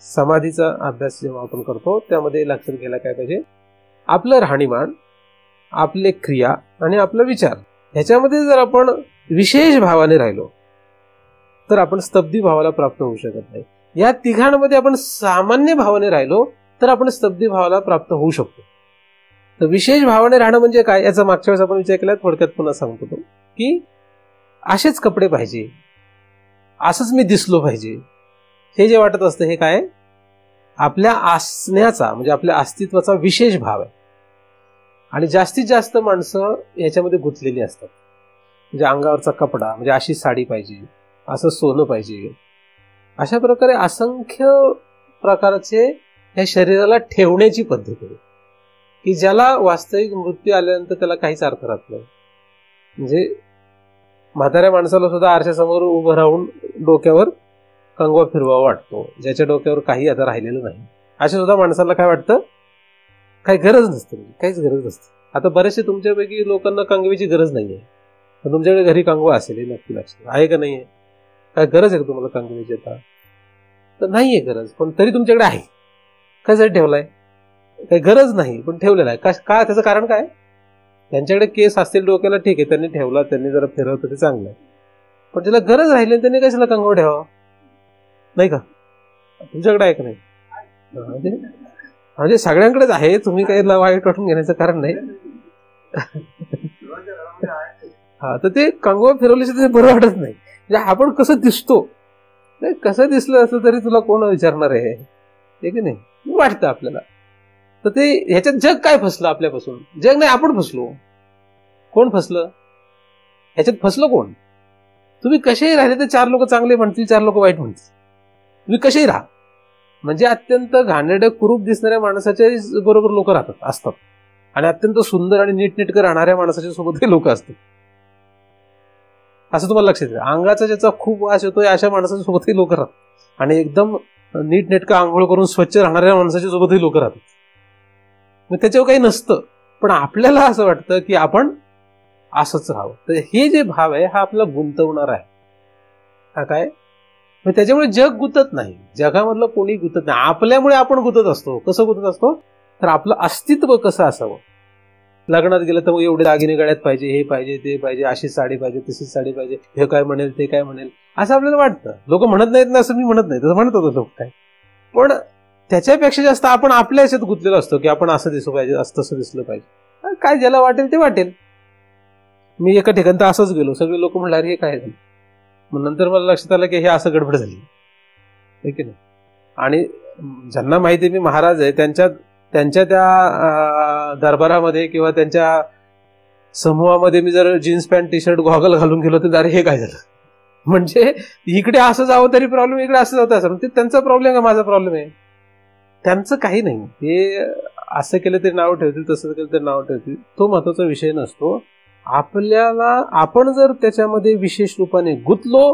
समाधीचा अभ्यास जेव्हा आपण करतो त्यामध्ये लक्षात घ्यायला काय पाहिजे? आपलं राहणीमान, आपले क्रिया आणि आपला विचार, ह्याच्यामध्ये जर आपण विशेष भावाने राहिलो तर आपण स्तब्धी भावाला प्राप्त होऊ शकत नाही. या तिघांमध्ये आपण सामान्य भावाने राहिलो तर आपण स्तब्धी भावाला प्राप्त होऊ शकतो. तर विशेष भावाने राहणं म्हणजे काय याचा मागच्या वेळेस आपण विचार केला, थोडक्यात पुन्हा सांगतो तो, की असेच कपडे पाहिजे, असंच मी दिसलो पाहिजे, हे जे वाटत असतं हे काय? आपल्या असण्याचा म्हणजे आपल्या अस्तित्वाचा विशेष भाव आहे. आणि जास्तीत जास्त माणसं याच्यामध्ये गुंतलेली असतात. म्हणजे अंगावरचा कपडा म्हणजे अशी साडी पाहिजे, असं सोनं पाहिजे, अशा प्रकारे असंख्य प्रकारचे या शरीराला ठेवण्याची पद्धत आहे की ज्याला वास्तविक मृत्यू आल्यानंतर त्याला काहीच अर्थ राहत नाही. म्हणजे म्हाताऱ्या माणसाला सुद्धा आरशासमोर उभं राहून डोक्यावर कंगवा फिरवा वाटतो, ज्याच्या डोक्यावर काही आता राहिलेलं नाही. अशा सुद्धा माणसाला काय वाटतं? काही गरज नसते, काहीच गरज नसते. आता बरेचसे तुमच्यापैकी लोकांना कंगवीची गरज नाहीये, पण तुमच्याकडे घरी कंगवा असेल हे नक्की लक्षात आहे का नाहीये? काय गरज आहे का तुम्हाला कंगवीची? आता तर नाहीये गरज, पण तरी तुमच्याकडे आहे. कशासाठी ठेवलाय? काही गरज नाही पण ठेवलेला आहे. काय त्याचं कारण काय? त्यांच्याकडे केस असतील डोक्याला, ठीक आहे, त्यांनी ठेवला, त्यांनी जरा फिरवलं ते चांगलं आहे. पण त्याला गरज राहिली त्यांनी कशाला कंगवा ठेवा? नाही का? तुमच्याकडे आहे का नाही? म्हणजे सगळ्यांकडेच आहे, तुम्ही काही वाईट वाटून घेण्याचं कारण नाही. हा, तर ते कंगवा फिरवल्याशिवाय ते बरं वाटत नाही. म्हणजे आपण कसं दिसतो, कसं दिसलं असं तरी तुला कोण विचारणार आहे? ठीक आहे नाही, वाटतं आपल्याला. तर ते ह्याच्यात जग काय फसलं आपल्यापासून? जग नाही, आपण फसलो. कोण फसलं ह्याच्यात? फसलं कोण? तुम्ही कसेही राहिले तर 4 लोक चांगले म्हणतील, 4 लोक वाईट म्हणतील. तुम्ही कसेही राहा, म्हणजे अत्यंत घाणेरडं कुरूप दिसणाऱ्या माणसाच्या बरोबर लोक असतात आणि अत्यंत सुंदर आणि नीटनेटकं राहणाऱ्या माणसाच्या सोबतही लोक असतात. असं तुम्हाला लक्षात येईल. अंगाचा ज्याचा खूप वास येतोय अशा माणसाच्या सोबतही लोक राहतात आणि एकदम नीटनेटकं आंघोळ करून स्वच्छ राहणाऱ्या माणसाच्या सोबतही लोक राहतात. मग त्याच्यावर काही नसतं, पण आपल्याला असं वाटतं की आपण असंच राहावं. तर हे जे भाव आहे हा आपला गुंतवणार आहे. हा काय? मग त्याच्यामुळे जग गुंतत नाही, जगामधलं कोणी गुंतत नाही. आपल्यामुळे आपण गुंतत असतो. कसं गुंतत असतो? तर आपलं अस्तित्व कसं असावं. लग्नात गेलं तर मग एवढे दागिने गळ्यात पाहिजे, हे पाहिजे, ते पाहिजे, अशीच साडी पाहिजे, तशीच साडी पाहिजे, हे काय म्हणेल, ते काय म्हणेल, असं आपल्याला वाटतं. लोक म्हणत नाहीत ना, असं मी म्हणत नाही, तसं म्हणत होतं लोक काय. पण त्याच्यापेक्षा जास्त आपण आपल्या याच्यात गुंतलेलो असतो की आपण असं दिसलं पाहिजे, असं तसं दिसलं पाहिजे. काय ज्याला वाटेल ते वाटेल. मी एका ठिकाणी तर असंच गेलो, सगळे लोक म्हणले अरे हे काय झालं. मग नंतर मला लक्षात आलं की हे असं गडबड झाली, आहे की नाही. आणि ज्यांना माहिती मी महाराज आहे त्यांच्या त्या दरबारामध्ये किंवा त्यांच्या समूहामध्ये मी जर jeans pant T shirt goggle घालून गेलो तर अरे हे काय झालं, म्हणजे इकडे असं जावं तरी प्रॉब्लेम, इकडे असं जावं असं, ते त्यांचा प्रॉब्लेम का माझा प्रॉब्लेम आहे? त्यांचं काही नाही. ते असं केलं तरी नाव ठेवतील, तसं केलं तरी नाव ठेवतील, तो महत्वाचा विषय नसतो. आपण जर त्याच्यामध्ये विशेष रूपाने गुंतलो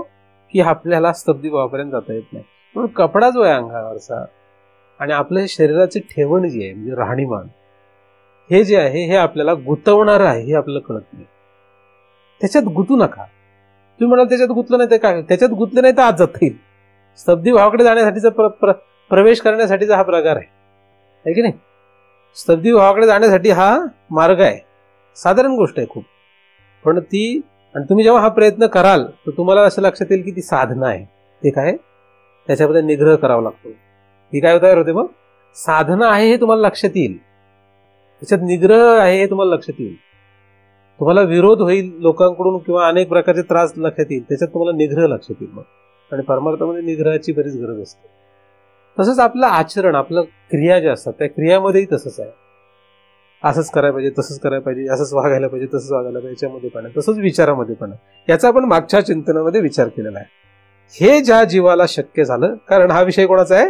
की आपल्याला स्तब्धी भावापर्यंत जाता येत नाही. म्हणून कपडा जो आहे अंगावरचा आणि आपल्या शरीराची ठेवण जी आहे म्हणजे राहणीमान, हे जे आहे हे आपल्याला गुंतवणार आहे हे आपल्याला कळत नाही. त्याच्यात गुंतू नका. तुम्ही म्हणाल त्याच्यात गुंतलं नाही तर काय, त्याच्यात गुंतलं नाही तर आज जाता येईल. स्तब्धी भावाकडे जाण्यासाठीचा प्रवेश करण्यासाठीचा हा प्रकार आहे की नाही. स्तब्धी भावाकडे जाण्यासाठी हा मार्ग आहे, साधारण गोष्ट आहे खूप, पण ती, आणि तुम्ही जेव्हा हा प्रयत्न कराल तर तुम्हाला असं लक्षात येईल की ती साधना आहे. ते काय, त्याच्याबद्दल निग्रह करावा लागतो. ती काय तयार होते, मग साधना आहे हे तुम्हाला लक्षात येईल, त्याच्यात निग्रह आहे हे तुम्हाला लक्षात येईल. तुम्हाला विरोध होईल लोकांकडून किंवा अनेक प्रकारचे त्रास लक्षात येईल, त्याच्यात तुम्हाला निग्रह लक्षात येईल. मग आणि परमार्थामध्ये निग्रहाची बरीच गरज असते. तसंच आपलं आचरण, आपलं क्रिया ज्या असतात त्या क्रियामध्येही तसंच आहे. असंच करायला पाहिजे, तसंच करायला पाहिजे, असंच वागायला पाहिजे, तसंच वागायला पाहिजे, याच्यामध्ये पण आहे. तसंच विचारामध्ये पण आहे. याचा आपण मागच्या चिंतनामध्ये विचार केलेला आहे. हे ज्या जीवाला शक्य झालं, कारण हा विषय कोणाचा आहे,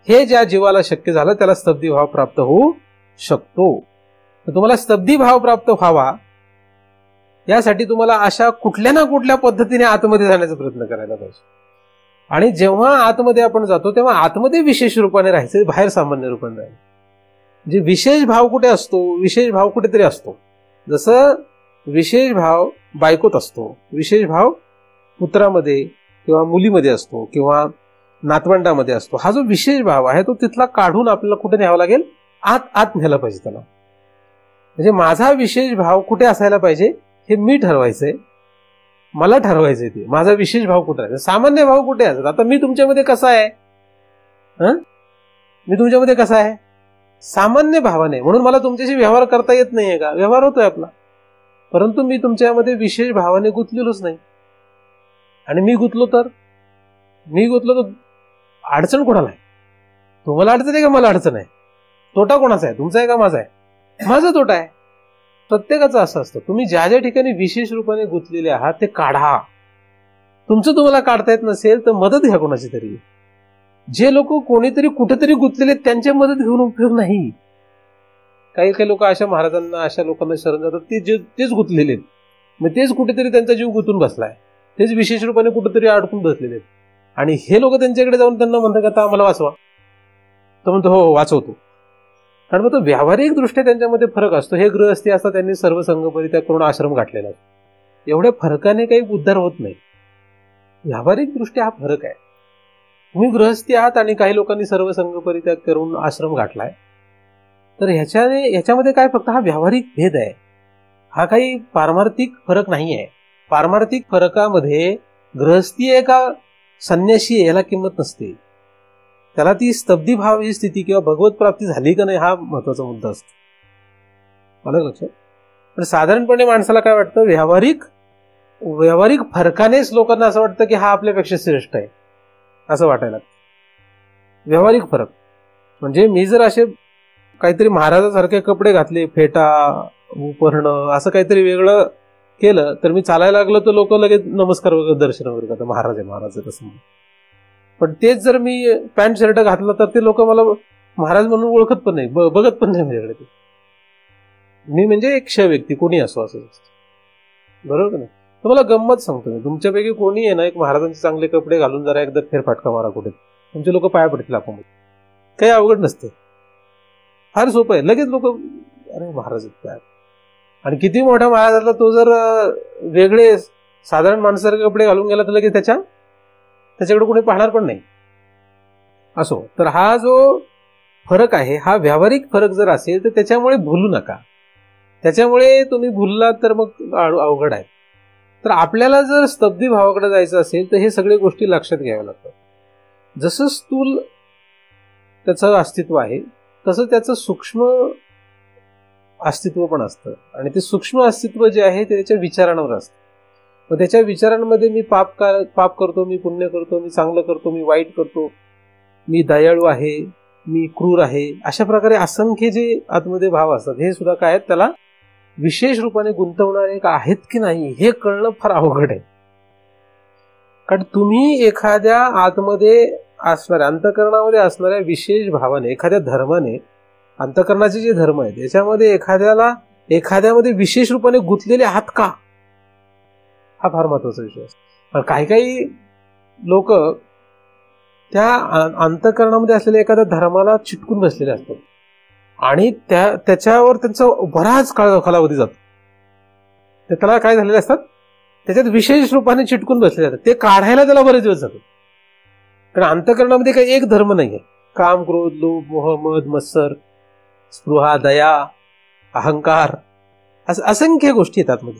हे ज्या जीवाला शक्य झालं त्याला स्तब्धी भाव प्राप्त होऊ शकतो. तर तुम्हाला स्तब्धी भाव प्राप्त व्हावा यासाठी तुम्हाला अशा कुठल्या ना कुठल्या पद्धतीने आतमध्ये जाण्याचा प्रयत्न करायला पाहिजे. आणि जेव्हा आतमध्ये आपण जातो तेव्हा आतमध्ये विशेष रूपाने राहायचं, बाहेर सामान्य रूपाने राहायचं. म्हणजे विशेष भाव कुठे असतो, विशेष भाव कुठेतरी असतो. जसं विशेष भाव बायकोत असतो, विशेष भाव पुत्रामध्ये किंवा मुलीमध्ये असतो किंवा नातवंडामध्ये असतो. हा जो विशेष भाव आहे तो तिथला काढून आपल्याला कुठे न्यावा लागेल, आत न्यायला पाहिजे त्याला. म्हणजे माझा विशेष भाव कुठे असायला पाहिजे हे मी ठरवायचंय, मला ठरवायचंय ते माझा विशेष भाव कुठे आहे. सामान्य भाव कुठे असतात. आता मी तुमच्यामध्ये कसा आहे, मी तुमच्यामध्ये कसा आहे, सामान्य भावाने, म्हणून मला तुमच्याशी व्यवहार करता येत नाहीये का, व्यवहार होतोय आपला, परंतु मी तुमच्यामध्ये विशेष भावाने गुंतलेलोच नाही. आणि मी गुंतलो तर अडचण कोणाला आहे, तुम्हाला अडचण आहे का मला अडचण आहे, तोटा कोणाचा आहे, तुमचा आहे का माझा आहे, माझा तोटा आहे. प्रत्येकाचं असं असतं. तुम्ही ज्या ज्या ठिकाणी विशेष रूपाने गुंतलेले आहात ते काढा. तुमचं तुम्हाला काढता येत नसेल तर मदत घ्या कोणाची तरी. जे लोक कोणीतरी कुठेतरी गुंतलेले त्यांची मदत घेऊन उपयोग नाही. काही काही लोक अशा महाराजांना, अशा लोकांना शरण जातात तेच गुंतलेले, मग तेच कुठेतरी त्यांचा जीव गुंतून बसलाय, तेच विशेष रूपाने कुठेतरी अडकून बसलेले. आणि हे लोक त्यांच्याकडे जाऊन त्यांना म्हणतात का आता आम्हाला वाचवा, तो म्हणतो हो वाचवतो. कारण मग तो व्यावहारिक दृष्ट्या त्यांच्यामध्ये फरक असतो. हे गृहस्थी असतात, त्यांनी सर्व संघ परित्याग करून आश्रम गाठलेला असतो. एवढ्या फरकाने काही उद्धार होत नाही. व्यावहारिक दृष्ट्या हा फरक आहे. तुम्ही गृहस्थी आहात आणि काही लोकांनी सर्व संघ परित्याग करून आश्रम गाठलाय, तर ह्याच्यामध्ये काय फक्त हा व्यावहारिक भेद आहे, हा काही पारमार्थिक फरक नाही आहे. पारमार्थिक फरकामध्ये गृहस्थी आहे का संन्यासी आहे याला किंमत नसते. त्याला ती स्तब्धी भाव ही स्थिती किंवा भगवत प्राप्ती झाली का नाही हा महत्वाचा मुद्दा असतो. मला लक्षात. पण साधारणपणे माणसाला काय वाटतं, व्यावहारिक फरकानेच लोकांना असं वाटतं की हा आपल्यापेक्षा श्रेष्ठ आहे असं वाटायला. व्यावहारिक फरक म्हणजे मी जर असे काहीतरी महाराजासारखे कपडे घातले, फेटा उपरण असं काहीतरी वेगळं केलं तर मी चालायला लागलो तर लोक लगेच नमस्कार वगैरे दर्शन वगैरे करतात, महाराज आहे तसं. पण तेच जर मी पॅन्ट शर्ट घातलं तर ते लोक मला महाराज म्हणून ओळखत पण नाही, बघत पण नाही माझ्याकडे. मी म्हणजे एक क्ष व्यक्ती, कोणी असो असं, बरोबर का नाही. तुम्हाला गंमत सांगतो मी, तुमच्यापैकी कोणी आहे ना एक महाराजांचे चांगले कपडे घालून जरा एकदा फेरफाटका मारा कुठे, तुमचे लोक पाया पडतील आपण. काही अवघड नसते, फार सोपं आहे. लगेच लोक अरे महाराज काय. आणि किती मोठा महाराज असला तो जर वेगळे साधारण माणसासारखे कपडे घालून गेला तर लगेच त्याच्याकडे कोणी पाहणार पण नाही. असो, तर हा जो फरक आहे हा व्यावहारिक फरक जर असेल तर त्याच्यामुळे भुलू नका. त्याच्यामुळे तुम्ही भुललात तर मग अवघड आहे. तर आपल्याला जर स्तब्धी भावाकडे जायचं असेल तर हे सगळे गोष्टी लक्षात घ्याव्या लागतात. जसं स्थूल त्याचं अस्तित्व आहे तसं त्याचं सूक्ष्म अस्तित्व पण असतं. आणि ते सूक्ष्म अस्तित्व जे आहे ते त्याच्या विचारांवर असतं. मग त्याच्या विचारांमध्ये मी पाप करतो, मी पुण्य करतो, मी चांगलं करतो, मी वाईट करतो, मी दयाळू आहे, मी क्रूर आहे, अशा प्रकारे असंख्य जे आतमध्ये भाव असतात हे सुद्धा काय आहेत, त्याला विशेष रूपाने गुंतवणारे आहेत की नाही हे कळणं फार अवघड आहे. कारण तुम्ही एखाद्या आतमध्ये असणाऱ्या, अंतःकरणामध्ये असणाऱ्या विशेष भावाने, एखाद्या धर्माने, अंतःकरणाचे जे धर्म आहेत याच्यामध्ये एखाद्यामध्ये विशेष रूपाने गुंतलेले आहात का, हा फार महत्वाचा विषय असतो. काही काही लोक त्या अंतःकरणामध्ये असलेल्या एखाद्या धर्माला चिटकून बसलेले असतात आणि त्याच्यावर त्यांचा बराच कालावधी जातो. त्याला काय झालेले असतात, त्याच्यात विशेष रूपाने चिटकून बसलेले असतात. ते काढायला त्याला बरेच दिवस जातात. कारण अंतःकरणामध्ये काही एक धर्म नाहीये. काम, क्रोध, लोभ, मोह, मद, मत्सर, स्पृहा, दया, अहंकार, असंख्य गोष्टी येतात मध्ये.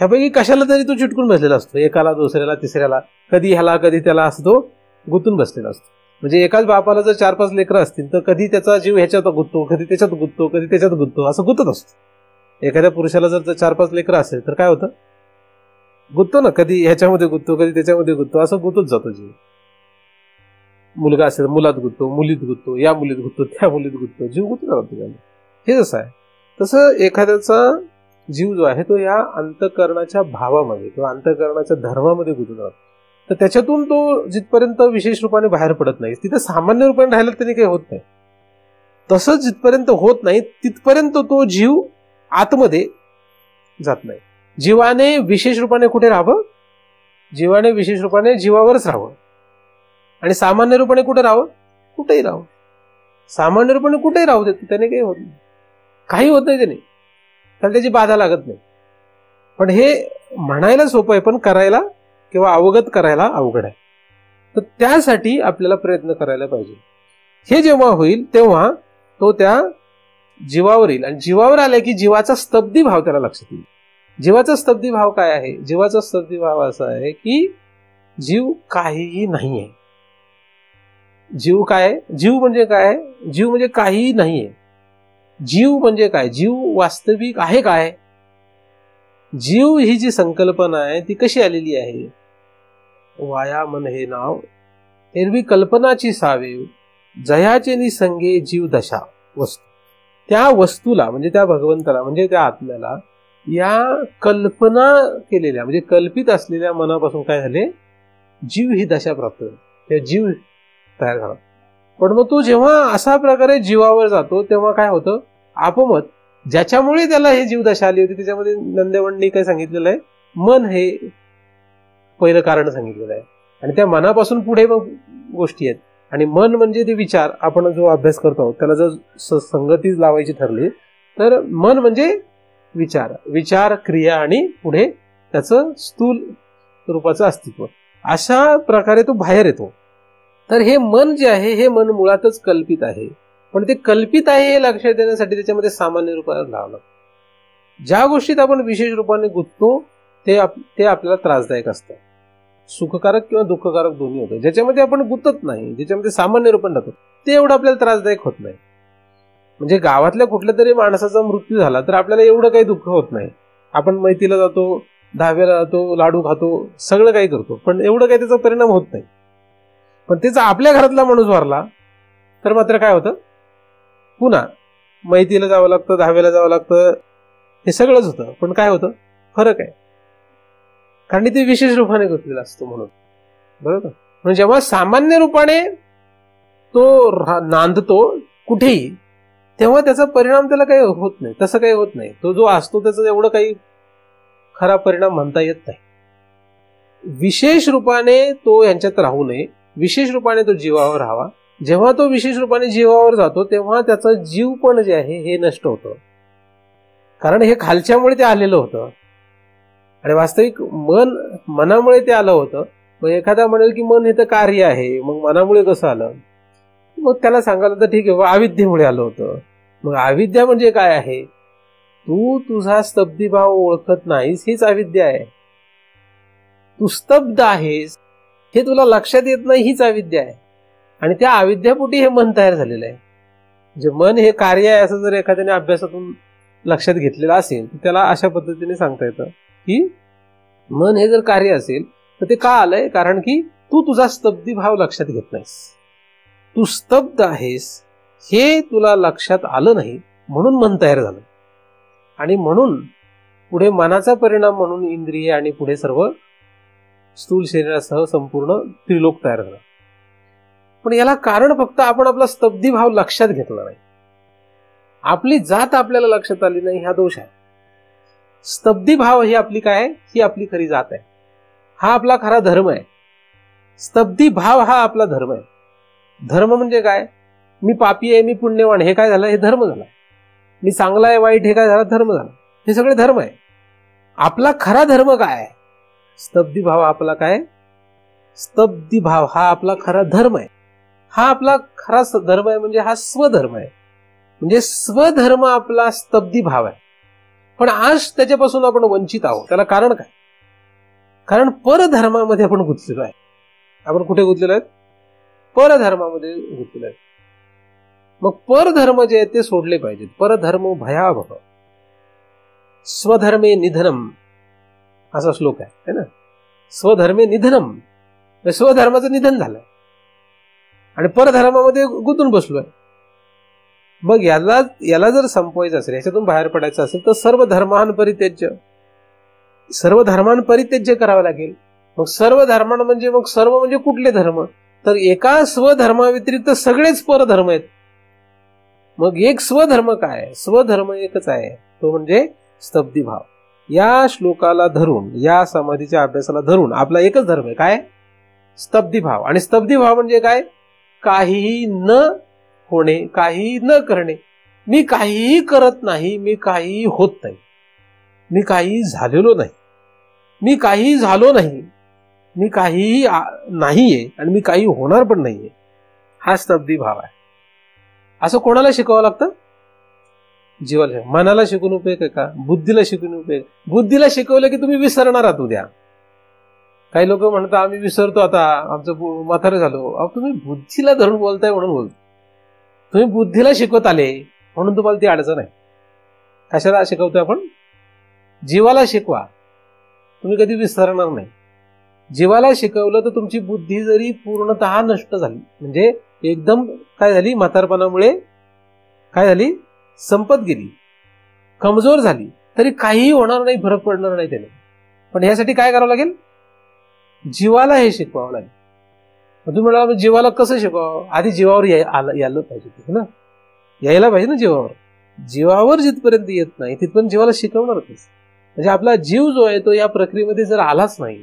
ह्यापैकी कशाला तरी तो चिटकून बसलेला असतो, एकाला, दुसऱ्याला, तिसऱ्याला, कधी ह्याला कधी त्याला, असं तो गुंतून बसलेला असतो. म्हणजे एकाच बापाला जर 4-5 लेकरं असतील तर कधी त्याचा जीव ह्याच्यात गुंततो, कधी त्याच्यात गुंततो, कधी त्याच्यात गुंततो, असं गुंतत असतो. एखाद्या पुरुषाला जर 4-5 लेकरं असेल तर काय होतं, गुंततो ना, कधी ह्याच्यामध्ये गुंततो, कधी त्याच्यामध्ये गुंततो, असं गुंतत जातो जीव. मुलगा असेल मुलात गुंततो, मुलीत गुंततो, या मुलीत गुंततो, त्या मुलीत गुंततो, जीव गुंतत राहतो त्याला. हे जसं आहे तसं एखाद्याचा जीव जो आहे तो या अंतःकरणाच्या भावामध्ये किंवा अंतःकरणाच्या धर्मामध्ये गुंतत राहतो. तर त्याच्यातून तो जिथपर्यंत विशेष रूपाने बाहेर पडत नाही, तिथं सामान्य रूपाने राहिला तरी काही होत नाही. तसंच जिथपर्यंत होत नाही तिथपर्यंत तो जीव आतमध्ये जात नाही. जीवाने विशेष रूपाने कुठे राहावं, जीवाने विशेष रूपाने जीवावरच राहावं. आणि सामान्य रूपाने कुठे राहावं, कुठेही राहावं. सामान्य रूपाने कुठेही राहू देत, त्याने काही होत नाही, काही होत नाही त्याने, त्याला त्याची बाधा लागत नाही. पण हे म्हणायला सोपं आहे, पण करायला किंवा अवगत करायला अवघड आहे. तर त्यासाठी आपल्याला प्रयत्न करायला पाहिजे. हे जेव्हा होईल तेव्हा तो त्या जीवावर येईल. आणि जीवावर आला की जीवाचा स्तब्धी भाव त्याला लक्षात येईल. जीवाचा स्तब्धी भाव काय आहे, जीवाचा स्तब्धी भाव असा आहे की जीव काहीही नाही आहे. जीव काय, जीव म्हणजे काय, जीव म्हणजे काहीही नाहीये. जीव म्हणजे काय, जीव वास्तविक आहे काय, जीव ही जी संकल्पना आहे ती कशी आलेली आहे. वाया मन हे नाव एरवी कल्पनाची सावे, जयाचे निसंगे जीव दशा वस्तू. त्या वस्तूला म्हणजे त्या भगवंताला म्हणजे त्या आत्म्याला या कल्पना केलेल्या म्हणजे कल्पित असलेल्या मनापासून काय झाले, जीव ही दशा प्राप्त झाली, जीव तयार झाला. पण मग तो जेव्हा अशा प्रकारे जीवावर जातो तेव्हा काय होतं, आपोमत ज्याच्यामुळे त्याला हे जीवदशा आली होती त्याच्यामध्ये नंदेवंडनी काय सांगितलेलं आहे, मन हे पहिलं कारण सांगितलेलं आहे. आणि त्या मनापासून पुढे मग गोष्टी आहेत. आणि मन म्हणजे ते विचार, आपण जो अभ्यास करतो आहोत त्याला जर संगतीच लावायची ठरली तर मन म्हणजे विचार, विचार, क्रिया आणि पुढे त्याचं स्थूल रूपाचं अस्तित्व. अशा प्रकारे तो बाहेर येतो. तर हे मन जे आहे हे मन मुळातच कल्पित आहे. पण ते कल्पित आहे हे लक्षात येण्यासाठी त्याच्यामध्ये सामान्य रूपाने लावलं. ज्या गोष्टीत आपण विशेष रूपाने गुंततो ते आपल्याला त्रासदायक असतं, सुखकारक किंवा दुःखकारक दोन्ही होतं. ज्याच्यामध्ये आपण गुंतत नाही, ज्याच्यामध्ये सामान्य रूपाने राहतो ते एवढं आपल्याला त्रासदायक होत नाही. म्हणजे गावातल्या कुठल्या तरी माणसाचा मृत्यू झाला तर आपल्याला एवढं काही दुःख होत नाही. आपण मैतीला जातो, दहाव्याला जातो, लाडू खातो, सगळं काही करतो, पण एवढं काही त्याचा परिणाम होत नाही. पण त्याचा आपल्या घरातला माणूस वारला तर मात्र काय होतं, पुन्हा मैतीला जावं लागतं, दहाव्याला जावं लागतं, हे सगळंच होतं. पण काय होतं, फरक आहे, कारण ते विशेष रूपाने गुंतलेला असतो म्हणून. बरोबर. म्हणजे जेव्हा सामान्य रूपाने तो नांदतो कुठेही तेव्हा त्याचा परिणाम त्याला काही होत नाही, तसं काही होत नाही. तो जो असतो त्याचा एवढं काही खरा परिणाम म्हणता येत नाही. विशेष रूपाने तो यांच्यात राहू नये, विशेष रूपाने तो जीवावर राहावा. जेव्हा तो विशेष रूपाने जीवावर जातो तेव्हा त्याचा जीव पण जे आहे हे नष्ट होतं, कारण हे खालच्यामुळे ते आलेलं होतं. आणि वास्तविक मनामुळे ते आलं होतं. मग एखादा म्हणेल की मन हे तर कार्य आहे, मग मनामुळे कसं आलं, मग त्याला सांगायला तर ठीक आहे, अविद्येमुळे आलं होतं. मग अविद्या म्हणजे काय आहे, तू तुझा स्तब्धीभाव ओळखत नाहीस, हीच अविद्या आहे. तू स्तब्ध आहेस हे तुला लक्षात येत नाही, हीच अविद्या आहे. आणि त्या अविद्यापोटी हे मन तयार झालेलं आहे. म्हणजे मन हे कार्य आहे असं जर एखाद्याने अभ्यासातून लक्षात घेतलेलं असेल तर त्याला अशा पद्धतीने सांगता येतं की मन हे जर कार्य असेल तर ते का आलंय? कारण की तू तुझा स्तब्धी भाव लक्षात घेत नाहीस. तू स्तब्ध आहेस हे तुला लक्षात आलं नाही, म्हणून मन तयार झालं. आणि म्हणून पुढे मनाचा परिणाम म्हणून इंद्रिय आणि पुढे सर्व स्थूल शरीरासह संपूर्ण त्रिलोक तयार झाला. पण याला कारण फक्त आपण आपला स्तब्धी भाव लक्षात घेतला नाही. आपली जात आपल्याला लक्षात आली नाही, हा दोष आहे. स्तब्धी भाव ही आपली काय आहे? ही आपली खरी जात आहे. हा आपला खरा धर्म आहे. स्तब्धी भाव हा आपला धर्म आहे. धर्म म्हणजे काय? मी पापी आहे, मी पुण्यवान, हे काय झालं? हे धर्म झाला. मी चांगला आहे, वाईट, हे काय झालं? धर्म झाला. हे सगळे धर्म आहे. आपला खरा धर्म काय आहे? स्तब्धी भाव आपला काय? स्तब्धी भाव हा आपला खरा धर्म आहे. हा आपला खरा धर्म आहे, म्हणजे हा स्वधर्म आहे. म्हणजे स्वधर्म आपला स्तब्धी भाव आहे. पण आज त्याच्यापासून आपण वंचित आहोत. त्याला कारण काय? कारण परधर्मामध्ये आपण गुंतलेलो आहे. आपण कुठे गुंतलेलो आहेत? परधर्मामध्ये गुंतलेलो आहे. मग परधर्म जे आहेत ते सोडले पाहिजेत. परधर्म भयावह, स्वधर्मे निधनम असा श्लोक आहे ना. स्वधर्मे निधनम, स्वधर्माचं निधन झालंय आणि परधर्मामध्ये गुंतून बसलोय. मग याला जर संपवायचं असेल, याच्यातून बाहेर पडायचं असेल तर सर्व धर्मान् परित्यज्य करावं लागेल. मग सर्व धर्मान् म्हणजे मग सर्व म्हणजे कुठले धर्म? तर एका स्वधर्माव्यतिरिक्त सगळेच परधर्म आहेत. मग एक स्वधर्म काय? स्वधर्म एकच आहे, तो म्हणजे स्तब्धी भाव. या श्लोकाला धरून, या समाधीच्या अभ्यासाला धरून आपला एकच धर्म आहे. काय? स्तब्धी भाव. आणि स्तब्धी भाव म्हणजे काय? काहीही न होणे, काहीही न करणे. मी काहीही करत नाही, मी काहीही होत नाही, मी काहीही झालेलो नाही, मी काहीही झालो नाही, मी काहीही नाहीये आणि मी काही होणार पण नाहीये. हा स्तब्धी भाव आहे. असं कोणाला शिकावं लागतं? जीवाला. मनाला शिकून उपयोग आहे का? बुद्धीला शिकून उपयोग? बुद्धीला शिकवलं की तुम्ही विसरणार आहात उद्या. काही लोक म्हणतात आम्ही विसरतो, आता आमचं म्हातारं झालो. अहो, तुम्ही बुद्धीला धरून बोलताय म्हणून बोलतो. तुम्ही बुद्धीला शिकवत आले म्हणून तुम्हाला ती अडचण आहे. कशाला शिकवतोय आपण? जीवाला शिकवा, तुम्ही कधी विसरणार नाही. जीवाला शिकवलं तर तुमची बुद्धी जरी पूर्णतः नष्ट झाली, म्हणजे एकदम काय झाली, म्हातारपणामुळे काय झाली, संपत गेली, कमजोर झाली, तरी काहीही होणार नाही, फरक पडणार नाही त्याने. पण यासाठी काय करावं लागेल? जीवाला हे शिकवावं लागेल. तुम्ही म्हणाला जीवाला कसं शिकवावं? आधी जीवावर यायला पाहिजे ना, यायला पाहिजे ना जीवावर. जीवावर जिथपर्यंत येत नाही तिथपर्यंत जीवाला शिकवणारच. म्हणजे आपला जीव जो आहे तो या प्रक्रियेमध्ये जर आलाच नाही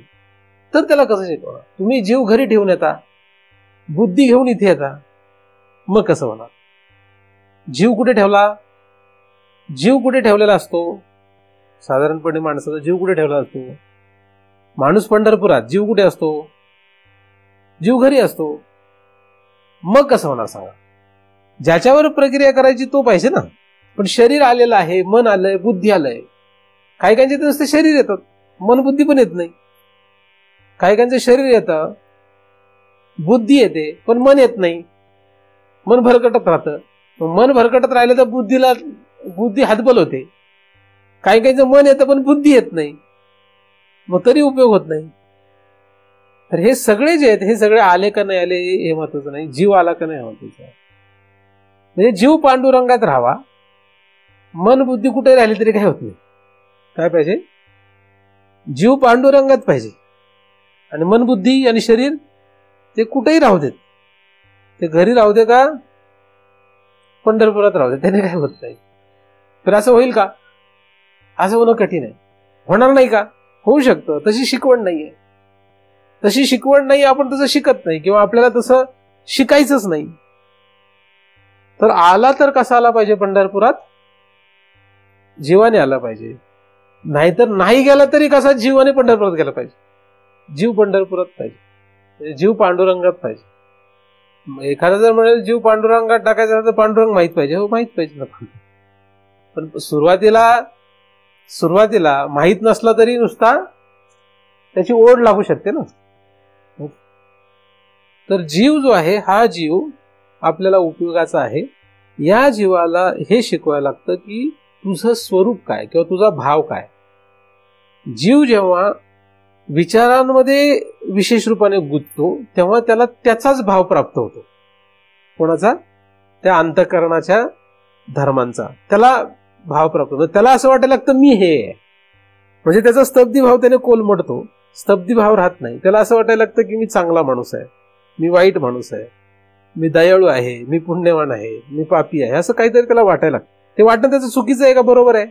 तर त्याला कसं शिकवणार? तुम्ही जीव घरी ठेवून येता, बुद्धी घेऊन इथे येता, मग कसं होणार? जीव कुठे ठेवला? जीव कुठे ठेवलेला असतो? साधारणपणे माणसाचा जीव कुठे ठेवला असतो? माणूस पंढरपुरात, जीव कुठे असतो? जीव घरी असतो. मग कसं होणार सांगा? ज्याच्यावर प्रक्रिया करायची तो पाहिजे ना. पण शरीर आलेलं आहे, मन आलंय, बुद्धी आलंय. काही काहींचे नुसते शरीर येतात, मन बुद्धी पण येत नाही. काही काहींचं शरीर येतं, बुद्धी येते, पण मन येत नाही. मन भरकटत राहतं. मन भरकटत राहिलं तर बुद्धी हातबल होते. काही काहींचं मन येतं पण बुद्धी येत नाही, मग तरी उपयोग होत नाही. तर हे सगळे जे आहेत हे सगळे आले का नाही आले हे महत्वाचं नाही, जीव आला का नाही महत्वाचं आहे. म्हणजे जीव पांडुरंगात राहावा, मन बुद्धी कुठे राहिली तरी काय होत नाही. काय पाहिजे? जीव पांडुरंगात पाहिजे आणि मन बुद्धी आणि शरीर ते कुठेही राहू देत. ते घरी राहू दे का पंढरपुरात राहू दे, त्याने काय होत नाही. तर असं होईल का? असं होणं कठीण आहे. होणार नाही का? होऊ शकतं. तशी शिकवण नाहीये, तशी शिकवण नाही. आपण तसं शिकत नाही किंवा आपल्याला तसं शिकायचंच नाही. तर आला तर कसा आला पाहिजे पंढरपुरात? जीवाने आला पाहिजे. नाहीतर नाही गेला तरी कसा जीवाने पंढरपुरात गेला पाहिजे. जीव पंढरपुरात पाहिजे, जीव पांडुरंगात पाहिजे. एखादा जर म्हणेल जीव पांडुरंगात टाकायचा तर पांडुरंग माहित पाहिजे. हो, माहित पाहिजे ना. पण सुरुवातीला माहित नसला तरी नुसता त्याची ओढ लागू शकते ना. तर जीव जो आहे हा जीव आपल्याला उपयोगाचा आहे. या जीवाला हे शिकवायला लागतं की तुझं स्वरूप काय किंवा तुझा भाव काय. जीव जेव्हा विचारांमध्ये विशेष रूपाने गुंततो तेव्हा त्याला त्याचाच भाव प्राप्त होतो. कोणाचा? त्या अंतःकरणाच्या धर्मांचा त्याला भाव प्राप्त होतो. त्याला असं वाटायला लागतं मी हे आहे. म्हणजे त्याचा स्तब्धी भाव त्याने कोलमडतो. स्तब्धी भाव राहत नाही. त्याला असं वाटायला लागतं की मी चांगला माणूस आहे, मी वाईट माणूस आहे, मी दयाळू आहे, मी पुण्यवान आहे, मी पापी आहे, असं काहीतरी त्याला वाटायला लागतं. ते वाटणं त्याचं चुकीचं आहे का बरोबर आहे?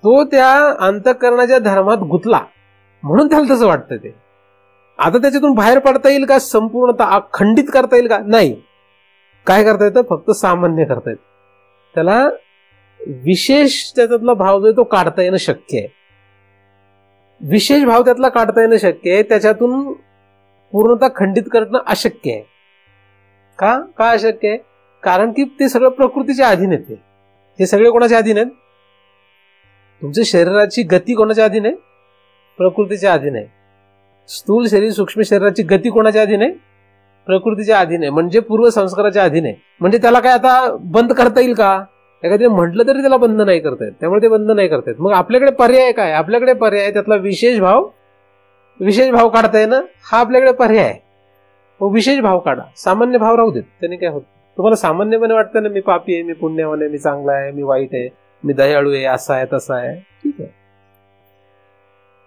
तो त्या अंतःकरणाच्या धर्मात गुंतला म्हणून त्याला तसं वाटतं. ते आता त्याच्यातून बाहेर पडता येईल का? संपूर्णतः खंडित करता येईल का? नाही. काय करता येतं? फक्त सामान्य करता येतं. त्याला विशेष त्याच्यातला भाव जो आहे तो काढता येणं शक्य आहे. विशेष भाव त्यातला काढता येणं शक्य आहे. त्याच्यातून पूर्णतः खंडित करणं अशक्य आहे. का अशक्य आहे? कारण की ते सगळं प्रकृतीच्या अधीन आहे. ते सगळे कोणाच्या अधीन आहेत? तुमच्या शरीराची गती कोणाच्या अधीन आहे? प्रकृतीच्या अधीन आहे. स्थूल शरीर सूक्ष्म शरीराची गती कोणाच्या अधीन आहे? प्रकृतीच्या अधीन आहे. म्हणजे पूर्वसंस्काराच्या अधीन आहे. म्हणजे त्याला काय आता बंद करता येईल का? एखाद्या म्हटलं तरी त्याला बंद नाही करता येत. त्यामुळे ते बंद नाही करता येत. मग आपल्याकडे पर्याय काय? आपल्याकडे पर्याय त्यातला विशेष भाव काढता येणं हा आपल्याकडे पर्याय आहे. मग विशेष भाव काढा, सामान्य भाव राहू देत. त्याने काय होत? तुम्हाला सामान्यपणे वाटतं ना मी पापी आहे, मी पुण्यवान आहे, मी चांगला आहे, मी वाईट आहे, मी दयाळू आहे, असा आहे तसा आहे, ठीक आहे,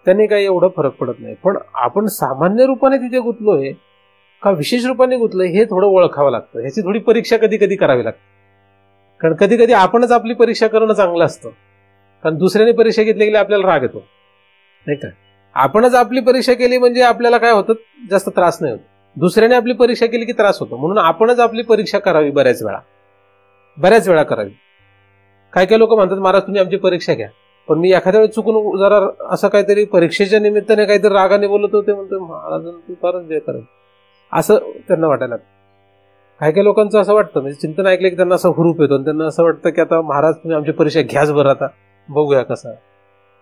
त्याने काही एवढं फरक पडत नाही. पण आपण सामान्य रूपाने तिथे गुंतलोय का विशेष रूपाने गुंतलोय हे थोडं ओळखावं लागतं. ह्याची थोडी परीक्षा कधी कधी करावी लागते. कारण कधी कधी आपणच आपली परीक्षा करणं चांगलं असतं. कारण दुसऱ्याने परीक्षा घेतली गेली आपल्याला राग येतो, नाही का? आपणच आपली परीक्षा केली म्हणजे आपल्याला काय होतं? जास्त त्रास नाही होत. दुसऱ्याने आपली परीक्षा केली की त्रास होतो. म्हणून आपणच आपली परीक्षा करावी. बऱ्याच वेळा करावी. काय काय लोक म्हणतात महाराज तुम्ही आमची परीक्षा घ्या. पण मी एखाद्या वेळेस चुकून जरा असं काहीतरी परीक्षेच्या निमित्ताने काहीतरी रागाने बोलतो ते म्हणतो महाराज तू फारच जे करायचं, असं त्यांना वाटायला लागतं. काही काही लोकांचं असं वाटतं, म्हणजे चिंतन ऐकलं की त्यांना असं हुरूप येतो आणि त्यांना असं वाटतं की आता महाराज तुम्ही आमची परीक्षा घ्याच बरं, आता बघूया कसं.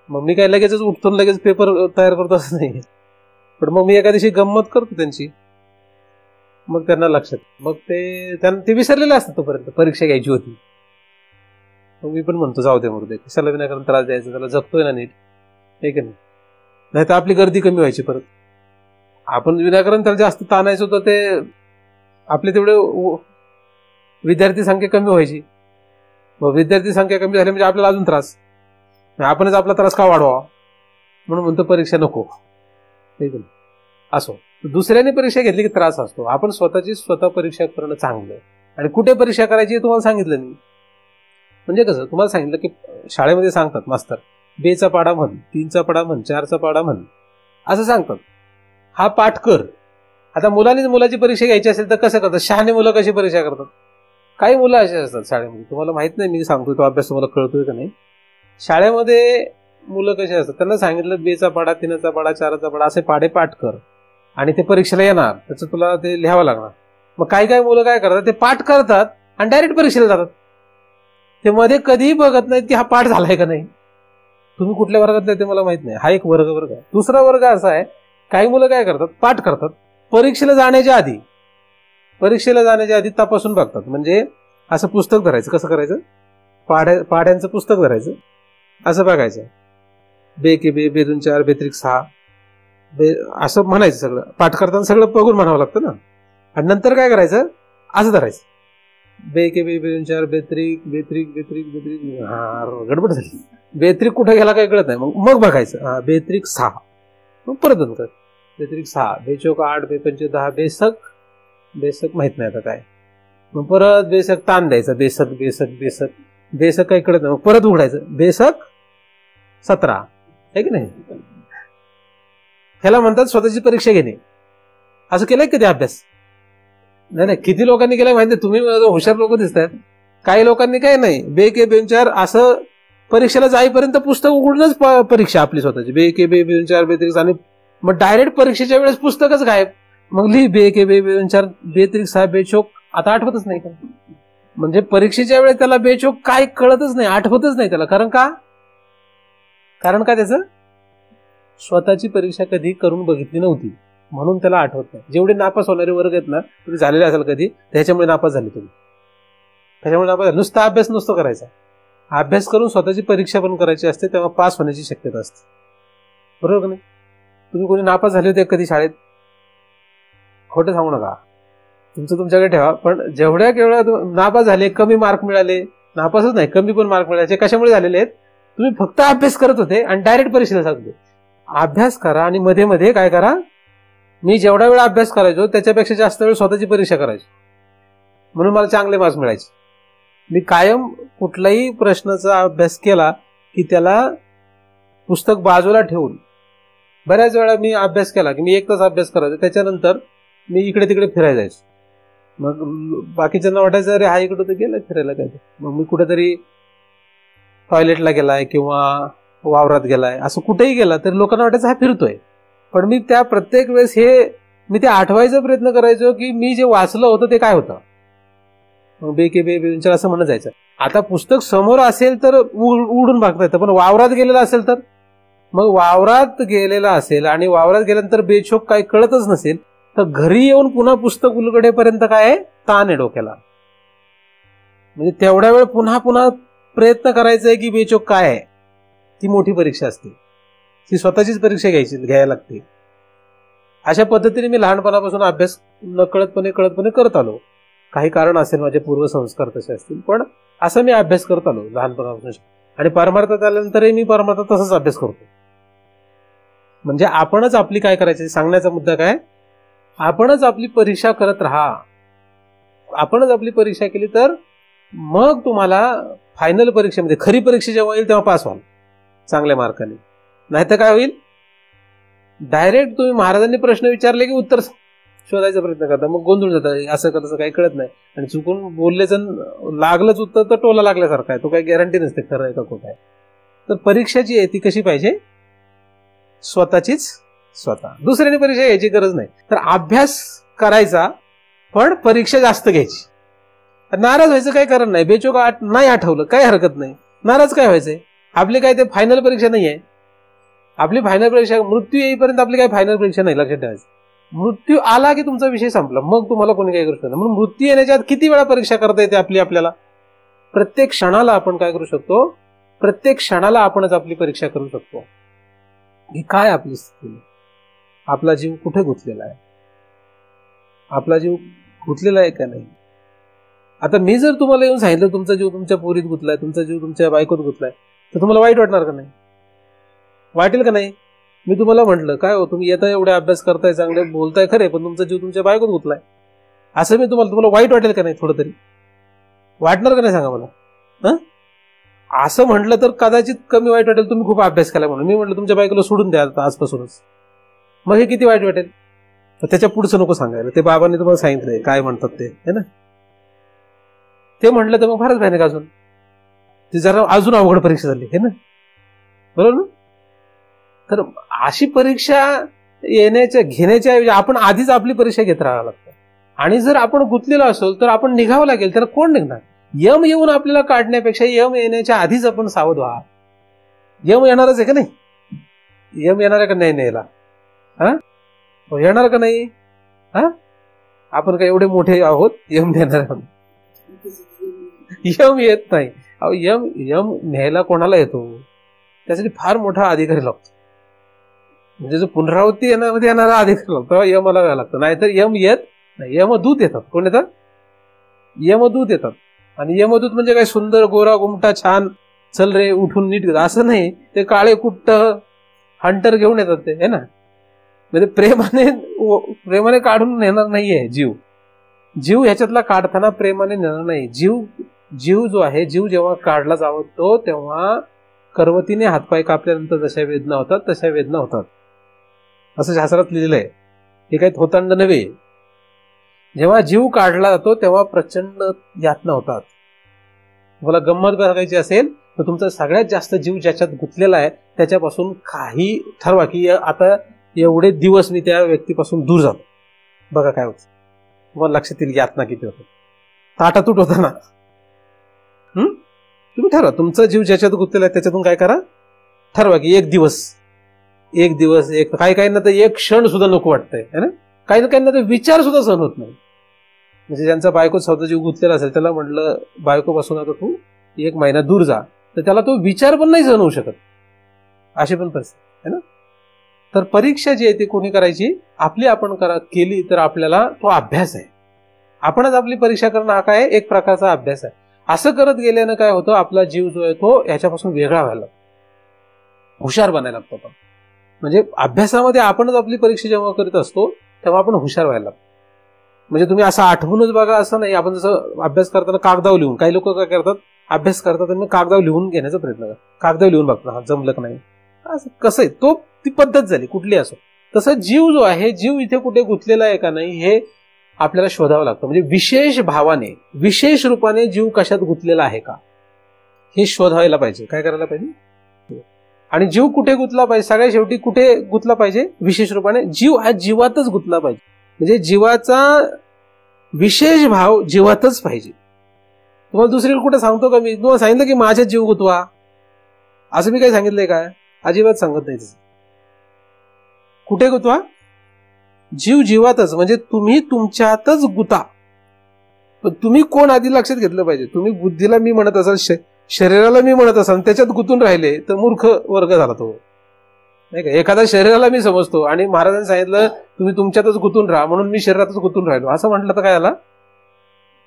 मग मी काय लगेचच उठतो लगेच पेपर तयार करतो असं नाही. पण मग मी एका दिवशी गंमत करतो त्यांची, मग त्यांना लक्षात, मग ते विसरलेले असतात तोपर्यंत परीक्षा घ्यायची होती. मग मी पण म्हणतो जाऊ दे मरू कशाला विनाकारण त्रास द्यायचा, त्याला जगतोय ना नीट, ठीक आहे ना, नाही तर आपली गर्दी कमी व्हायची. परत आपण विनाकारण त्याला जास्त ताणायचो तर ते आपले तेवढे विद्यार्थी संख्या कमी व्हायची. मग विद्यार्थी संख्या कमी झाली म्हणजे आपल्याला अजून त्रास, आपणच आपला त्रास का वाढवा, म्हणून म्हणतो परीक्षा नको, ठीक आहे. असो, दुसऱ्याने परीक्षा घेतली की त्रास असतो. आपण स्वतः परीक्षा करणं चांगलं. आणि कुठे परीक्षा करायची हे तुम्हाला सांगितलं नाही. म्हणजे कसं तुम्हाला सांगितलं की शाळेमध्ये सांगतात मास्तर बेचा पाडा म्हण, 3चा पाडा म्हण, 4चा पाडा म्हण, असं सांगतात. हा पाठ कर. आता मुलाची परीक्षा घ्यायची असेल तर कसं करतात? शहाणे मुलं कशी परीक्षा करतात? काही मुलं असे असतात शाळेमध्ये, तुम्हाला माहित नाही, मी सांगतोय तो अभ्यास तुम्हाला कळतोय का नाही. शाळेमध्ये मुलं कशी असतात, त्यांना सांगितलं बेचा पाडा, 3चा पाडा, 4चा पाडा असे पाडे पाठ कर आणि ते परीक्षेला येणार, त्याचं तुला ते लिहावं लागणार. मग काही मुलं काय करतात, ते पाठ करतात आणि डायरेक्ट परीक्षेला जातात. ते मध्ये कधीही बघत नाहीत की हा पाठ झालाय का नाही. तुम्ही कुठल्या वर्गात नाही ते मला माहित नाही. हा एक वर्ग आहे. दुसरा वर्ग असा आहे, काही मुलं काय करतात, पाठ करतात, परीक्षेला जाण्याच्या आधी तपासून बघतात. म्हणजे असं पुस्तक धरायचं, कसं करायचं, पाड्यांचं पुस्तक धरायचं, असं बघायचं, बे के बे, बे 2 4, बे 3 6, असं म्हणायचं. सगळं पाठ करताना सगळं बघून म्हणावं लागतं ना. आणि नंतर काय करायचं, असं धरायचं, बे के बे, बे 2 4, बे 3, हा गडबड झाली, बे 3 कुठे गेला काही कळत नाही. मग बघायचं, हा बे 3 6, मग परत नंतर बे 3 6, बे 4 8, बे 5 10, बेसक माहित नाही आता काय. मग परत बेसक ताण द्यायचा, बेसक काही कळत नाही. मग परत उघडायचं, बेसक 17, आहे की नाही. ह्याला म्हणतात स्वतःची परीक्षा घेणे. असं केलंय कधी अभ्यास? नाही, किती लोकांनी केलंय माहिती. तुम्ही हुशार लोक दिसतात. काही लोकांनी काय नाही, बे के बे 4 असं परीक्षेला जाईपर्यंत पुस्तक उघडूनच परीक्षा आपली स्वतःची, बे के बे 2 4, बे 3 आणि मग डायरेक्ट परीक्षेच्या वेळेस पुस्तकच गायब. मग लिही बे के बे 2 4, बे 3 6, बेचोक, आता आठवतच नाही का. म्हणजे परीक्षेच्या वेळेस त्याला बेचोक काय कळतच नाही, आठवतच नाही त्याला. कारण का त्याचं स्वतःची परीक्षा कधी करून बघितली नव्हती, म्हणून त्याला आठवत नाही. जेवढे नापास होणारे वर्ग आहेत ना, तुम्ही झालेले असाल कधी, त्याच्यामुळे नापास झाले तुम्ही. त्याच्यामुळे नापास झाले. नुसता अभ्यास नसतो करायचा, अभ्यास करून स्वतःची परीक्षा पण करायची असते, तेव्हा पास होण्याची शक्यता असते, बरोबर का नाही. तुम्ही कोणी नापास झाले होते कधी शाळेत? खोटं सांगू नका, तुमचं तुमच्याकडे ठेवा. पण जेवढ्या नापास झाले, कमी मार्क मिळाले, नापासच नाही कमी पण मार्क मिळाले, कशामुळे झालेले आहेत? तुम्ही फक्त अभ्यास करत होते आणि डायरेक्ट परीक्षेला सांगतो अभ्यास करा आणि मध्ये मध्ये काय करा, मी जेवढा वेळ अभ्यास करायचो त्याच्यापेक्षा जास्त वेळ स्वतःची परीक्षा करायची, म्हणून मला चांगले मार्क्स मिळायचे. मी कायम कुठलाही प्रश्नाचा अभ्यास केला की त्याला पुस्तक बाजूला ठेवून बऱ्याच वेळा मी अभ्यास केला की मी 1 तास अभ्यास करायचो, त्याच्यानंतर मी इकडे तिकडे फिरायला जायचो. मग बाकीच्यांना वाटायचं अरे हा इकडे तर गेलाय फिरायला काय, मग मी कुठेतरी टॉयलेटला गेलाय किंवा वावरात गेलाय, असं कुठेही गेला तर लोकांना वाटायचं हा फिरतोय. पण मी त्या प्रत्येक वेळेस मी ते आठवायचा प्रयत्न करायचो की मी जे वाचलं होतं ते काय होतं. मग बे के बे विचार असं म्हणत जायचं. आता पुस्तक समोर असेल तर उडून भागता येतं, पण वावरात गेलेलं असेल तर, मग वावरात गेलेला असेल आणि वावरात गेल्यानंतर बेछोक काही कळतच नसेल तर घरी येऊन पुन्हा पुस्तक उलगडेपर्यंत काय आहे, ताण आहे डोक्याला. म्हणजे तेवढ्या वेळ पुन्हा पुन्हा प्रयत्न करायचा आहे की बेचोक काय आहे. ती मोठी परीक्षा असते, ती स्वतःचीच परीक्षा घ्यायला लागते. अशा पद्धतीने मी लहानपणापासून अभ्यास कळतपणे करत आलो. काही कारण असेल, माझे पूर्वसंस्कार तसे असतील, पण असं मी अभ्यास करत आलो लहानपणापासून. आणि परमार्थात आल्यानंतरही मी परमार्थात तसाच अभ्यास करतो. म्हणजे आपणच आपली काय करायची, सांगण्याचा मुद्दा काय, आपणच आपली परीक्षा करत राहा. आपणच आपली परीक्षा केली तर मग तुम्हाला फायनल परीक्षेमध्ये, खरी परीक्षा जेव्हा येईल तेव्हा पास व्हाल चांगल्या मार्काने. नाहीतर काय होईल, डायरेक्ट तुम्ही महाराजांनी प्रश्न विचारले की उत्तर शोधायचा प्रयत्न करता, मग गोंधळ जाता, असं करायचं काही कळत नाही. आणि चुकून बोललेचं लागलंच उत्तर तर टोला लागल्यासारखं आहे, तो काही गॅरंटी नसते खरं आहे का खोटं आहे. तर परीक्षा जी आहे ती कशी पाहिजे, स्वतःचीच स्वतः, दुसऱ्याने परीक्षा घ्यायची गरज नाही. तर अभ्यास करायचा पण परीक्षा जास्त घ्यायची. नाराज व्हायचं काही कारण नाही, बेचोक नाही आठवलं काही हरकत नाही, नाराज काय व्हायचंय. आपली काय ते फायनल परीक्षा नाही आहे, आपली फायनल परीक्षा मृत्यू येईपर्यंत आपली काही फायनल परीक्षा नाही, लक्षात ठेवायचं. मृत्यू आला की तुमचा विषय संपला, मग तुम्हाला कोणी काही करू शकत नाही. म्हणून मृत्यू येण्याच्या आत किती वेळा परीक्षा करता येते आपल्याला. प्रत्येक क्षणाला आपण काय करू शकतो, प्रत्येक क्षणाला आपणच आपली परीक्षा करू शकतो की काय आपली स्थिती, आपला जीव कुठे गुंतलेला आहे, आपला जीव गुंतलेला आहे का नाही. आता मी जर तुम्हाला येऊन सांगितलं तुमचा जीव तुमच्या पोरीत गुंतलाय, तुमचा जीव तुमच्या बायकोत गुंतलाय, तर तुम्हाला वाईट वाटणार का नाही, वाटेल का नाही. मी तुम्हाला म्हटलं काय हो, तुम्ही येता एवढे अभ्यास करताय, चांगले बोलताय खरे, पण तुमचा जीव तुमच्या बायकोत गुंतलाय, असं मी तुम्हाला वाईट वाटेल का नाही, थोडं तरी वाटणार का नाही सांगा मला. असं म्हटलं तर कदाचित कमी वाईट वाटेल, तुम्ही खूप अभ्यास केला म्हणून. मी म्हटलं तुमच्या बायकोला सोडून द्या आता आजपासूनच, मग हे किती वाईट वाटेल. त्याच्या पुढचं नको सांगायला, ते बाबांनी तुम्हाला सांगितलंय काय म्हणतात ते, है ना. ते म्हटलं तर मग फारच भयानक, अजून ती जरा अजून अवघड परीक्षा झाली, है ना, बरोबर ना. तर अशी परीक्षा घेण्याच्या ऐवजी आपण आधीच आपली परीक्षा घेत राहावं लागतं. आणि जर आपण गुंतलेलो असेल तर आपण निघावं लागेल, त्याला कोण निघणार. यम येऊन आपल्याला काढण्यापेक्षा यम येण्याच्या आधीच आपण सावध व्हा. यम येणारच आहे का नाही, यम येणार आहे का नाही न्यायला, येणार का नाही. आपण काय एवढे मोठे आहोत यम देणार आहोत, यम येत नाही. यम न्यायला कोणाला येतो, त्यासाठी फार मोठा अधिकारी लागतो. म्हणजे जो पुनरावृत्ती येणारा अधिकारी लागतो, यमाला काय लागतं. नाहीतर यम येत नाही, यमदूत येतात. कोण येतात, यमदूत येतात. आणि यमदूत म्हणजे काय सुंदर गोरा गुमटा छान, चल रे उठून नीट, असं नाही. ते काळे कुट्ट हंटर घेऊन येतात ते, है ना. म्हणजे प्रेमाने काढून नेणार नाहीये जीव ह्याच्यातला काढताना प्रेमाने नेणार नाही. जीव जो आहे, जीव जेव्हा काढला जातो तेव्हा करवतीने हातपाय कापल्यानंतर जशा वेदना होतात तशा वेदना होतात, असं शास्त्रात लिहिलेलं आहे. हे काही थोतांड नव्हे. जेव्हा जीव काढला जातो तेव्हा प्रचंड यातना होतात. मला गंमत बघायची असेल तर तुमचा सगळ्यात जास्त जीव ज्याच्यात गुंतलेला आहे त्याच्यापासून काही ठरवा की आता एवढे दिवस मी त्या व्यक्तीपासून दूर जातो. बघा काय होतं, तुम्हाला लक्षात येईल यातना किती होतं. ताटातूट होता ना. तुम्ही ठरवा तुमचा जीव ज्याच्यात गुंतलेला आहे त्याच्यातून काय करा, ठरवा की एक दिवस काही काहींना तर एक क्षण सुद्धा नको वाटतंय, है ना. काही काहींना तर विचार सुद्धा सहन होत नाही. म्हणजे ज्यांचा बायको स्वतः जीव गुंतलेला असेल त्याला म्हटलं बायकोपासून आता तू 1 महिना दूर जा, तर त्याला तो विचार पण नाही सहन होऊ शकत, अशी पण परिस्थिती, है ना. तर परीक्षा जी आहे ती कोणी करायची? आपली आपण केली तर आपल्याला तो अभ्यास आहे. आपणच आपली परीक्षा करणं हा काय एक प्रकारचा अभ्यास आहे. असं करत गेल्यानं काय होतं, आपला जीव जो आहे तो ह्याच्यापासून वेगळा व्हायला, हुशार बनायला लागतो आपण. म्हणजे अभ्यासामध्ये आपणच आपली परीक्षा जेव्हा करीत असतो तेव्हा आपण हुशार व्हायला लागतो. म्हणजे तुम्ही असं आठवूनच बघा असं नाही. आपण जसं अभ्यास करताना कागदावर लिहून, काही लोक काय करतात, अभ्यास करतात आणि कागदावर लिहून घेण्याचा प्रयत्न करतात. कागदावर लिहून बघतात, हा जमलं का नाही, असं कसं आहे, तो ती पद्धत झाली कुठली असो. तसं जीव जो आहे, जीव इथे कुठे गुंतलेला आहे का नाही हे आपल्याला शोधावं लागतं. म्हणजे विशेष भावाने, विशेष रूपाने जीव कशात गुंतलेला आहे का हे शोधायला पाहिजे. काय करायला पाहिजे? आणि जीव कुठे गुंतला पाहिजे? सगळ्या शेवटी कुठे गुंतला पाहिजे? विशेष रूपाने. जीव हा जीवातच गुंतला पाहिजे. म्हणजे जीवाचा विशेष भाव जीवातच पाहिजे. तुम्हाला दुसरीकडे कुठे सांगतो का मी? तुम्हाला सांगितलं की माझ्यात जीव गुंतवा, असं मी काही सांगितलंय काय? अजिबात सांगत नाही. कुठे गुंतवा? जीव जीवातच. म्हणजे तुम्ही तुमच्यातच गुंता. पण तुम्ही कोण आधी लक्षात घेतलं पाहिजे. तुम्ही बुद्धीला मी म्हणत असाल, शरीराला मी म्हणत असाल, त्याच्यात गुंतून राहिले तर मूर्ख वर्ग झाला तो, नाही का? एखाद्या शरीराला मी समजतो आणि महाराजांनी सांगितलं तुम्ही तुमच्यातच गुंतून राहा म्हणून मी शरीरातच गुंतून राहिलो असं म्हटलं तर काय झाला?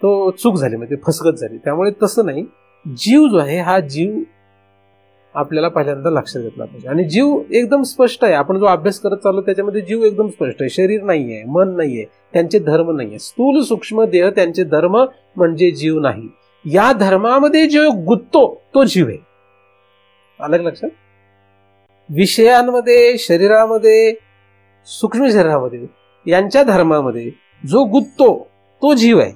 तो चूक झाली, म्हणजे फसगत झाली. त्यामुळे तसं नाही. जीव जो आहे हा जीव आपल्याला पहिल्यांदा लक्षात घेतला पाहिजे. आणि जीव एकदम स्पष्ट आहे. आपण जो अभ्यास करत चाललो त्याच्यामध्ये जीव एकदम स्पष्ट आहे. शरीर नाहीये, मन नाहीये, त्यांचे धर्म नाहीये. स्थूल सूक्ष्म देह त्यांचे धर्म म्हणजे जीव नाही. या धर्मामध्ये जो गुंततो तो जीव आहे. आलं लक्षात? विषयांमध्ये, शरीरामध्ये, सूक्ष्म शरीरामध्ये, यांच्या धर्मामध्ये जो गुंततो तो जीव आहे.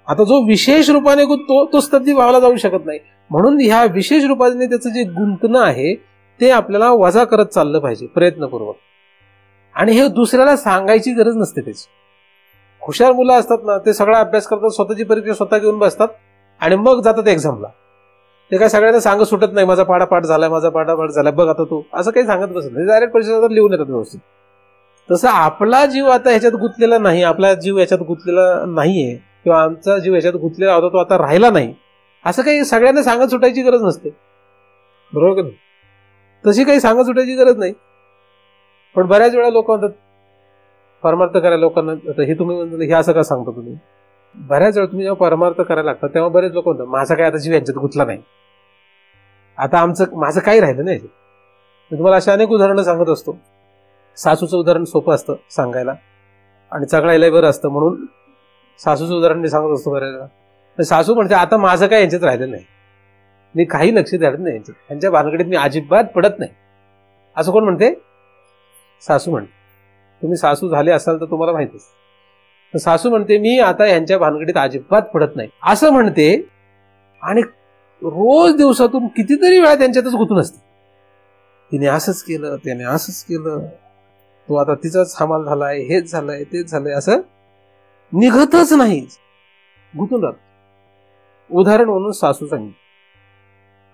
आता जो विशेष रूपाने गुंततो तो स्तब्धी भावाला जाऊ शकत नाही. म्हणून ह्या विशेष रूपाने त्याचं जे गुंतणं आहे ते आपल्याला वजा करत चाललं पाहिजे प्रयत्नपूर्वक. आणि हे दुसऱ्याला सांगायची गरज नसते. त्याची हुशार मुलं असतात ना, ते सगळा अभ्यास करतात, स्वतःची परीक्षा स्वतः घेऊन बसतात आणि मग जातात एक्झामला. ते काय सगळ्यांना सांगत सुटत नाही, माझा पाठ झालाय, माझा पाठ झालाय, बघ आता तू, असं काही सांगत बसत नाही. डायरेक्ट परीक्षा लिहून येतात व्यवस्थित. तसं आपला जीव आता ह्याच्यात गुंतलेला नाही, आपला जीव ह्याच्यात गुंतलेला नाहीये, किंवा आमचा जीव ह्याच्यात गुंतलेला होता तो आता राहिला नाही, असं काही सगळ्यांना सांगत सुटायची गरज नसते. बरोबर का नाही? तशी काही सांगत सुटायची गरज नाही. पण बऱ्याच वेळा लोक म्हणतात परमार्थ करायला, लोकांना हे तुम्ही म्हणता हे असं का सांगता तुम्ही? बऱ्याच वेळा तुम्ही जेव्हा परमार्थ करायला लागतात तेव्हा बरेच लोक म्हणतात माझा काय आता जीव यांच्यात गुंतला नाही, आता माझं काही राहिलं नाही. मी तुम्हाला अशा अनेक उदाहरणं सांगत असतो. सासूचं उदाहरण सोपं असतं सांगायला आणि चगळायला बरं असतं, म्हणून सासूचं उदाहरण मी सांगत असतो बऱ्याच वेळा. सासू म्हणते आता माझं काय यांच्यात राहिलं नाही, मी काही लक्ष द्यायला नाही यांच्यात, त्यांच्या भानगडीत मी अजिबात पडत नाही. असं कोण म्हणते? सासू म्हणते. तुम्ही सासू झाले असाल तर तुम्हाला माहितीच. तर सासू म्हणते मी आता यांच्या भानगडीत अजिबात पडत नाही असं म्हणते, आणि रोज दिवसातून कितीतरी वेळा त्यांच्यातच गुंतून असते. तिने असंच केलं, त्याने असंच केलं, तो आता तिचाच हमाल झालाय, हेच झालंय, तेच झालंय, असं निघतच नाही, गुंतून राहत. उदाहरण म्हणून सासू सांगितलं,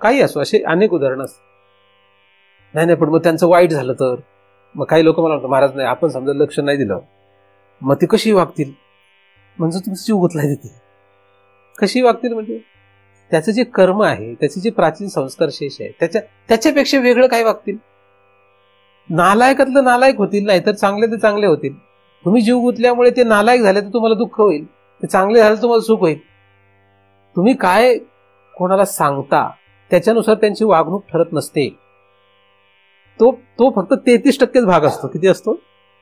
काही असो असे अनेक उदाहरणं असतात. नाही पण मग त्यांचं वाईट झालं तर, मग काही लोक मला म्हणतात महाराज नाही आपण समजा लक्ष नाही दिलं मग ते कशी वागतील? म्हणजे तुमचं जीव गुंतलाय तिथे. कशी वागतील म्हणजे त्याचं जे कर्म आहे, त्याचे जे प्राचीन संस्कार शेष आहे, त्याच्यापेक्षा वेगळं काय वागतील? नालायकातलं नालायक होतील, नाही तर चांगले ते चांगले होतील. तुम्ही जीव गुंतल्यामुळे ते नालायक झाले तर तुम्हाला दुःख होईल, ते चांगले झाले तर तुम्हाला सुख होईल. तुम्ही काय कोणाला सांगता त्याच्यानुसार त्यांची वागणूक ठरत नसते. तो फक्त 33% भाग असतो. किती असतो?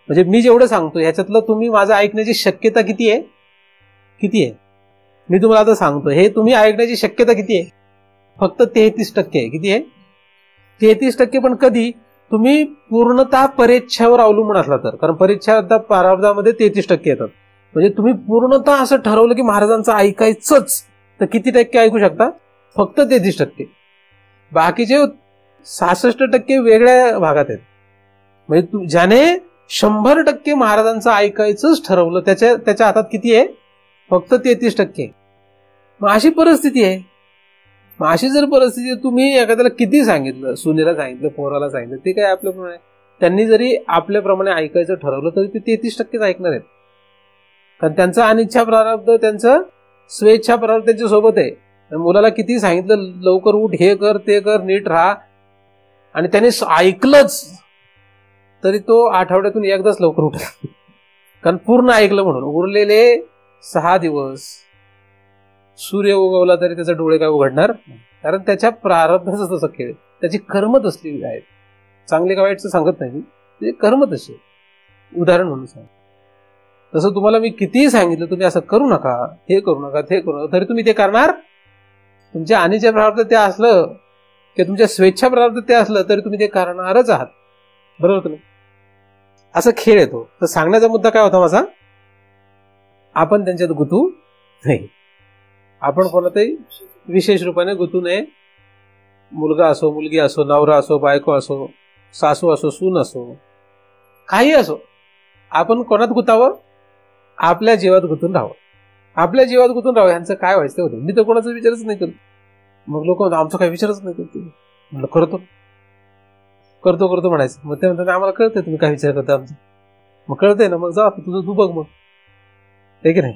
म्हणजे मी जेवढं सांगतो ह्याच्यातलं तुम्ही माझं ऐकण्याची शक्यता किती आहे? मी तुम्हाला आता सांगतो हे तुम्ही ऐकण्याची शक्यता किती आहे? फक्त 33% आहे. किती आहे? 33%. पण कधी तुम्ही पूर्णतः परीक्षावर अवलंबून असला तर, कारण परीक्षा प्रारब्धामध्ये 33% येतात. म्हणजे तुम्ही पूर्णतः असं ठरवलं की महाराजांचं ऐकायचंच तर किती टक्के ऐकू शकता? फक्त 33%. बाकीचे 66% वेगळ्या भागात आहेत. म्हणजे ज्याने 100% महाराजांचं ऐकायचंच ठरवलं त्याच्या हातात किती आहे? फक्त 33%. मग अशी परिस्थिती आहे. मग अशी जर परिस्थिती तुम्ही एखाद्याला किती सांगितलं, सुनेला सांगितलं, पोराला सांगितलं, ते काय आपल्याप्रमाणे त्यांनी जरी आपल्याप्रमाणे ऐकायचं ठरवलं तरी ते 33%च ऐकणार आहेत. कारण त्यांचं अनिच्छा प्रारब्ध, त्यांचं स्वेच्छा प्रारब्ध त्यांच्या सोबत आहे. मुलाला किती सांगितलं लवकर उठ, हे कर, ते कर, नीट राहा, आणि त्याने ऐकलंच तरी तो आठवड्यातून एकदाच लवकर उठेल, कारण पूर्ण ऐकलं म्हणून. उरलेले 6 दिवस सूर्य उगवला तरी त्याचे डोळे काय उघडणार नाही, कारण त्याच्या प्रारब्धाचं तसं खेळ, त्याची कर्म तसली आहेत. चांगले का वाईटचं सांगत नाही, ते कर्म तसे. उदाहरण म्हणून सांग, तसं तुम्हाला मी कितीही सांगितलं तुम्ही असं करू नका, हे करू नका, ते करू नका, तरी तुम्ही ते करणार. तुमच्या हानीच्या प्रारब्ध ते असलं किंवा तुमच्या स्वेच्छा प्रारब्ध ते असलं तरी तुम्ही ते करणारच आहात. बरोबर तुम्ही असं खेळ येतो. तर सांगण्याचा मुद्दा काय होता माझा, आपण त्यांच्यात गुतू नाही, आपण कोणातही विशेष रूपाने गुतू नये. मुलगा असो, मुलगी असो, नवरा असो, बायको असो, सासू असो, सून असो, काही असो, आपण कोणात गुतावं, आपल्या जीवात गुंतून राहावं. आपल्या जीवात गुंतून राहावं. ह्यांचं काय व्हायचं होतं, मी तर कोणाचा विचारच नाही करत. मग लोक आमचा काही विचारच नाही करतो. म्हणलं करतो करतो करतो म्हणायचं. मग ते म्हणतात आम्हाला कळतंय तुम्ही काय विचार करता आमचं. मग कळतंय ना, मग जा तुझं तू बघ. मग हे की नाही,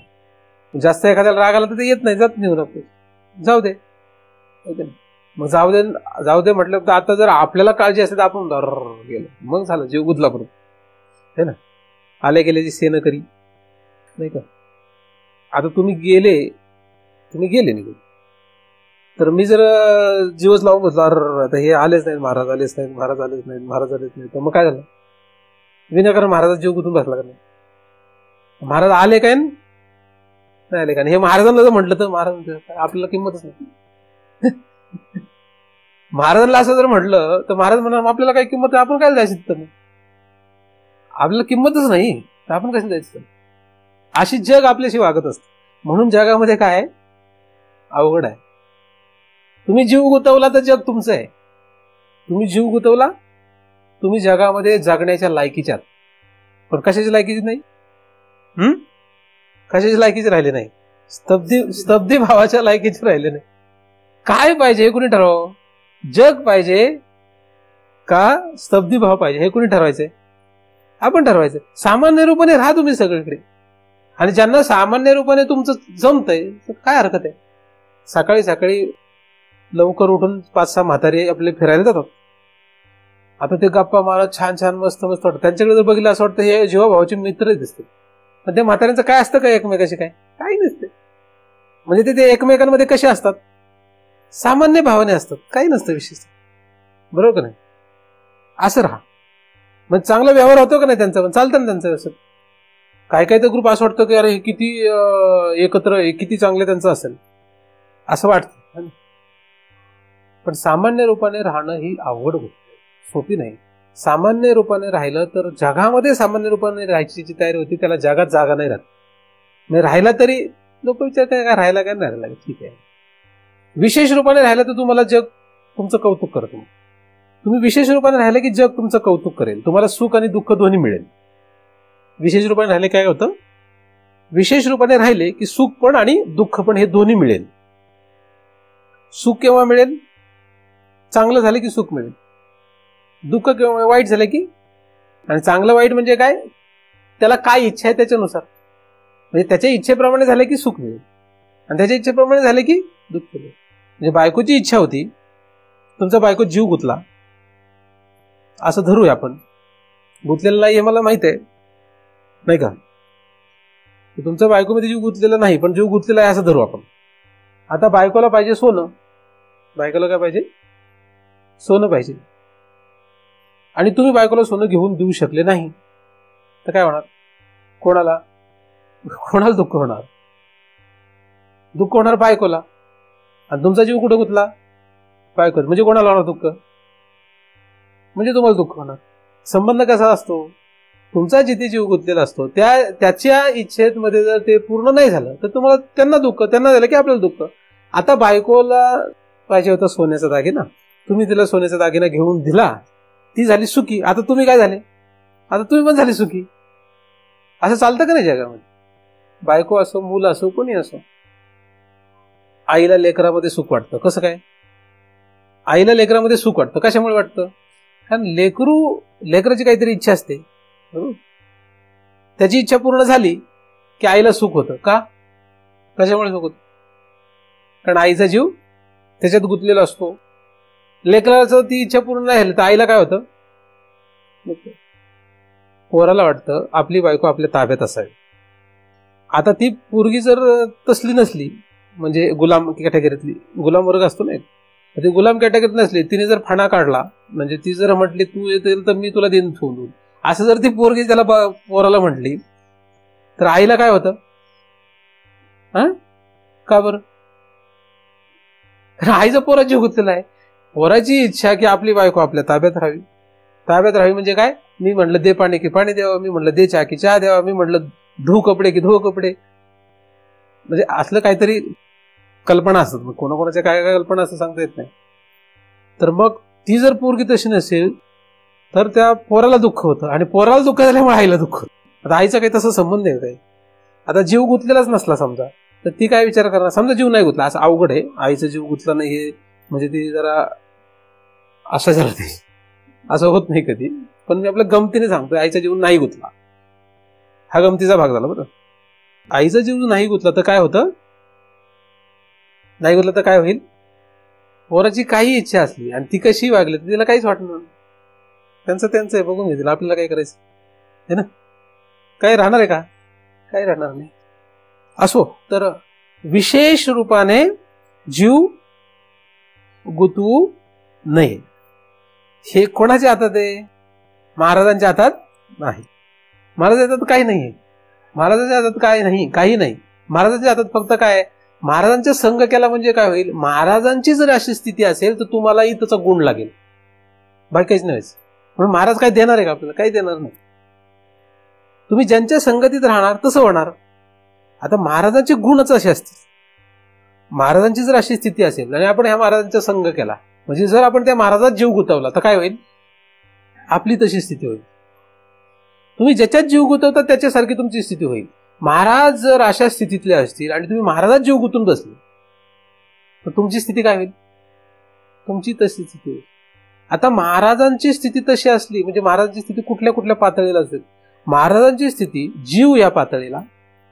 जास्त एखाद्याला राग आला तर ते येत नाही, जात नाही आपण, जाऊ दे. मग जाऊ दे जाऊ दे म्हटलं तर आता जर आपल्याला काळजी असेल तर आपण गेलो, मग झालं, जीव गुदला परत. है ना, आले गेल्याची सेन करी नाही का. आता तुम्ही गेले निघून, तर मी जर जीवच लावून बसलो, आता हे आलेच नाहीत, महाराज आलेच नाहीत, महाराज आलेच नाहीत, महाराज आलेच नाहीत, तर मग काय झालं, विनाकारण महाराजाचा जीव गुंतून बसला का नाही. महाराज आले काय नाही आले का नाही, हे महाराजांना जर म्हटलं तर महाराज आपल्याला किंमतच नाही. महाराजांना असं जर म्हटलं तर महाराज म्हणणार आपल्याला काही किंमत आहे, आपण काय जायचं तिथं, आपल्याला किंमतच नाही तर आपण कसं जायचं. अशी जग आपल्याशी वागत असतं. म्हणून जगामध्ये काय अवघड आहे. तुम्ही जीव गुंतवला तर जग तुमचं आहे. तुम्ही जीव गुंतवला, तुम्ही जगामध्ये जगण्याच्या लायकीच्या, पण कशाची लायकीची नाही, कशाची लायकीचे राहिले नाही, स्तब्धी भावाच्या लायकीचे राहिले नाही. काय पाहिजे हे कुणी ठरवावं, जग पाहिजे का स्तब्धी भाव पाहिजे हे कुणी ठरवायचंय, आपण ठरवायचं. सामान्य रूपाने राहा तुम्ही सगळीकडे, आणि ज्यांना सामान्य रूपाने तुमचं जमतंय तर काय हरकत आहे. सकाळी सकाळी लवकर उठून 5-6 म्हातारे आपले फिरायला जातात. आता ते गप्पा मारत छान छान मस्त मस्त वाटतं. त्यांच्याकडे जर बघितलं असं वाटतं हे जीवाभावाचे मित्रच दिसते. पण ते म्हाताऱ्यांचं काय असतं काय एकमेकाशी, काय काही नसते. म्हणजे ते एकमेकांमध्ये कसे असतात, सामान्य भावाने असतात, काही नसतं विशेष. बरोबर का नाही. असं राहा, मग चांगला व्यवहार होतो का नाही त्यांचा, पण चालतं ना त्यांचं व्यवस्थित. काय काय तर ग्रुप असं वाटतं की अरे किती एकत्र, किती चांगले त्यांचं असेल असं वाटतं. पण सामान्य रूपाने राहणं ही अवघड गोष्ट, सोपी नाही. सामान्य रूपाने राहिलं तर जगामध्ये सामान्य रूपाने राहायची जी तयारी होती त्याला जगात जागा नाही राहत. नाही राहिला तरी लोक विचार काय राहायला काय नाही राहिला, ठीक आहे. विशेष रूपाने राहिलं तर तुम्हाला जग तुमचं कौतुक करतो. तुम्ही विशेष रूपाने राहिलं की जग तुमचं कौतुक करेल, तुम्हाला सुख आणि दुःख दोन्ही मिळेल. विशेष रूपाने राहिले काय होतं, विशेष रूपाने राहिले की सुख पण आणि दुःख पण हे दोन्ही मिळेल. सुख केव्हा मिळेल, चांगलं झालं की सुख मिळेल. दुःख केव्हा, वाईट झालं की. आणि चांगलं वाईट म्हणजे काय, त्याला काय इच्छा आहे त्याच्यानुसार, म्हणजे त्याच्या इच्छेप्रमाणे झालं की सुख मिळेल आणि त्याच्या इच्छेप्रमाणे झालं की दुःख मिळेल. म्हणजे बायकोची इच्छा होती, तुमचा बायको जीव गुतला असं धरूया आपण, गुतलेला नाही हे मला माहित आहे नाही का, तुमच्या बायकोमध्ये जीव गुतलेला नाही पण जीव गुतलेला आहे असं धरू आपण. आता बायकोला पाहिजे सोनं, बायकोला काय पाहिजे, सोनं पाहिजे, आणि तुम्ही बायकोला सोनं घेऊन देऊ शकले नाही तर काय होणार, कोणाला दुःख होणार, दुःख होणार बायकोला. आणि तुमचा जीव कुठं गुतला, बायको, म्हणजे कोणाला होणार दुःख, म्हणजे तुम्हाला दुःख होणार. संबंध कसा असतो, तुमचा जिथे जीव गुंतलेला असतो त्याच्या इच्छेमध्ये जर ते पूर्ण नाही झालं तर तुम्हाला त्यांना दुःख, त्यांना झालं की आपल्याला दुःख. आता बायकोला पाहिजे होता सोन्याचा दागिना, तुम्ही तिला सोन्याचा दागिना घेऊन दिला, ती झाली सुखी. आता तुम्ही काय झाले, आता तुम्ही पण झाले सुखी. असं चालतं का नाही जगामध्ये. बायको असो, मूल असो, कोणी असो, आईला लेकरामध्ये सुख वाटतं. कसं काय, आईला लेकरामध्ये सुख वाटतं, कशामुळे वाटतं, कारण लेकराची काहीतरी इच्छा असते, बरोबर. त्याची इच्छा पूर्ण झाली की आईला सुख होतं. का, कशामुळे सुख होतं, कारण आईचा जीव त्याच्यात गुंतलेला असतो. लेकराचं ती इच्छा पूर्ण नाही झाली तर आईला काय होतं? पोराला वाटतं आपली बायको आपल्या ताब्यात असावी. आता ती पोरगी जर तसली नसली, म्हणजे गुलाम कॅटेगरीतली, गुलाम वर्ग असतो ना, ती गुलाम कॅटेगरीत नसली, तिने जर फणा काढला, म्हणजे ती जर म्हटली तू येतील तर मी तुला देईन ठेवून, असं जर ती पोरगी त्याला पोराला म्हटली तर आईला काय होतं? का बरं? आईचा पोरा जीव गुंतलेला आहे. पोराची इच्छा की आपली बायको आपल्या ताब्यात राहावी. ताब्यात राहावी म्हणजे काय? मी म्हटलं दे पाणी की पाणी द्यावं, मी म्हटलं दे चहा की चहा द्यावा, मी म्हटलं धुव कपडे की धुव कपडे. म्हणजे असलं काहीतरी कल्पना असतात. मग कोणाकोणाच्या काय काय कल्पना असं सांगता येत नाही. तर मग ती जर पोरगी तशी नसेल तर त्या पोराला दुःख होतं, आणि पोराला दुःख झाल्यामुळे आईला दुःख होतं. आता आईचा काही तसा संबंध आहे काय? आता जीव गुंतलेलाच नसला समजा, तर ती काय विचार करणार? समजा जीव नाही गुंतला, असं अवघड आहे, आईचा जीव गुंतला नाही हे म्हणजे ती जरा असं झालं, ते असं होत नाही कधी. पण मी आपल्या गमतीने सांगतोय, आईचा जीव नाही गुंतला, हा गमतीचा भाग झाला बरं. आईचा जीव नाही गुंतला तर काय होतं? नाही गुंतला तर काय होईल? पोराची काही इच्छा असली आणि ती कशी वागली तर तिला काहीच वाटणार. त्यांचं आहे, बघून घेतील, आपल्याला काय करायचं आहे ना? काय राहणार आहे का? काही राहणार नाही. असो, तर विशेष रूपाने जीव गुंतवू नये हे कोणाच्या हातात आहे? महाराजांच्या हातात नाही. महाराजांच्या हातात काही नाही. महाराजांच्या हातात काय नाही, काही नाही. महाराजांच्या हातात फक्त काय? महाराजांचा संग केला म्हणजे काय होईल? महाराजांची जर अशी स्थिती असेल तर तुम्हालाही त्याचा गुण लागेल, बाकी काहीच नाही. म्हणून महाराज काय देणार आहे का आपल्याला? काही देणार नाही. तुम्ही ज्यांच्या संगतीत राहणार तसं होणार. आता महाराजांचे गुणच असे असतील. महाराजांची जर अशी स्थिती असेल आणि आपण ह्या महाराजांचा संग केला, म्हणजे जर आपण त्या महाराजात जीव गुंतवला तर काय होईल? आपली तशी स्थिती होईल. तुम्ही ज्याच्यात जीव गुंतवता त्याच्यासारखी तुमची स्थिती होईल. महाराज जर अशा स्थितीतले असतील आणि तुम्ही महाराजात जीव गुंतून बसले तर तुमची स्थिती काय होईल? तुमची तशी स्थिती होईल. आता महाराजांची स्थिती तशी असली म्हणजे महाराजांची स्थिती कुठल्या कुठल्या पातळीला असेल? महाराजांची स्थिती जीव या पातळीला,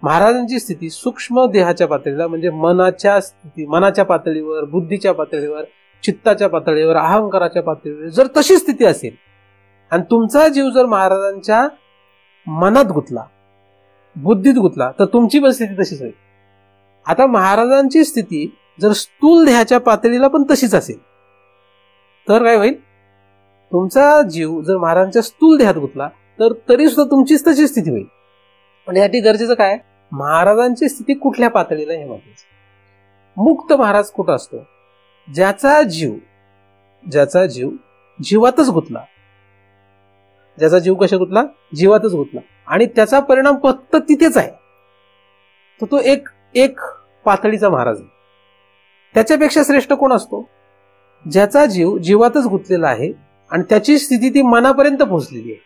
महाराजांची स्थिती सूक्ष्म देहाच्या पातळीला, म्हणजे मनाच्या पातळीवर, बुद्धीच्या पातळीवर, चित्ताच्या पातळीवर, अहंकाराच्या पातळीवर जर तशी स्थिती असेल आणि तुमचा जीव जर महाराजांच्या मनात गुंतला, बुद्धीत गुंतला, तर तुमची पण स्थिती तशीच होईल. आता महाराजांची स्थिती जर स्थूल देहाच्या पातळीला पण तशीच असेल तर काय होईल? तुमचा जीव जर महाराजांच्या स्थूल देहात गुंतला तर तरी सुद्धा तुमचीच तशी स्थिती होईल. पण यासाठी गरजेचं काय? महाराजांची स्थिती कुठल्या पातळीला हे महत्वाचं. मुक्त महाराज कुठं असतो? ज्याचा जीव जीवातच गुंतला. ज्याचा जीव कशा गुंतला? जीवातच गुंतला, आणि त्याचा परिणाम फक्त तिथेच आहे, तर तो एक पातळीचा महाराज आहे. त्याच्यापेक्षा श्रेष्ठ कोण असतो? ज्याचा जीव जीवातच गुंतलेला आहे आणि त्याची स्थिती ती मनापर्यंत पोहोचलेली आहे.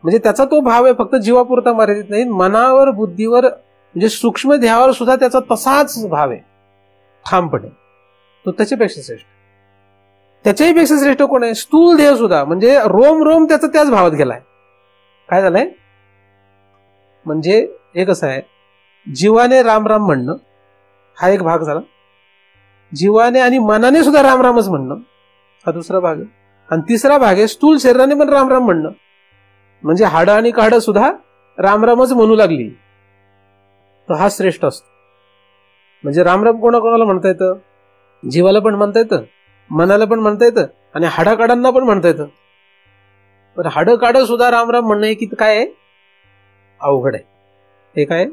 म्हणजे त्याचा तो भाव आहे फक्त जीवापुरता मर्यादित नाही, मनावर, बुद्धीवर, म्हणजे सूक्ष्म देहावर सुद्धा त्याचा तसाच भाव आहे ठामपणे. तो त्याच्यापेक्षा श्रेष्ठ. त्याच्याही पेक्षा श्रेष्ठ कोण आहे? स्थूल देह सुद्धा, म्हणजे रोम त्याचा त्याच भावात गेलाय. काय झालंय? म्हणजे हे कसं आहे, जीवाने राम राम म्हणणं हा एक भाग झाला, जीवाने आणि मनाने सुद्धा राम रामच म्हणणं हा दुसरा भाग आहे, आणि तिसरा भाग आहे स्थूल शरीराने पण राम राम म्हणणं, म्हणजे हाडं आणि काढं सुद्धा रामरामच म्हणू लागली, तर हा श्रेष्ठ असतो. म्हणजे रामराम कोणाकोणाला म्हणता येतं? जीवाला पण म्हणता येतं, मनाला पण म्हणता येतं, आणि हाडाकाडांना पण म्हणता येतं. पण हाडं काढं सुद्धा रामराम म्हणणं हे किती काय आहे? अवघड आहे. हे काय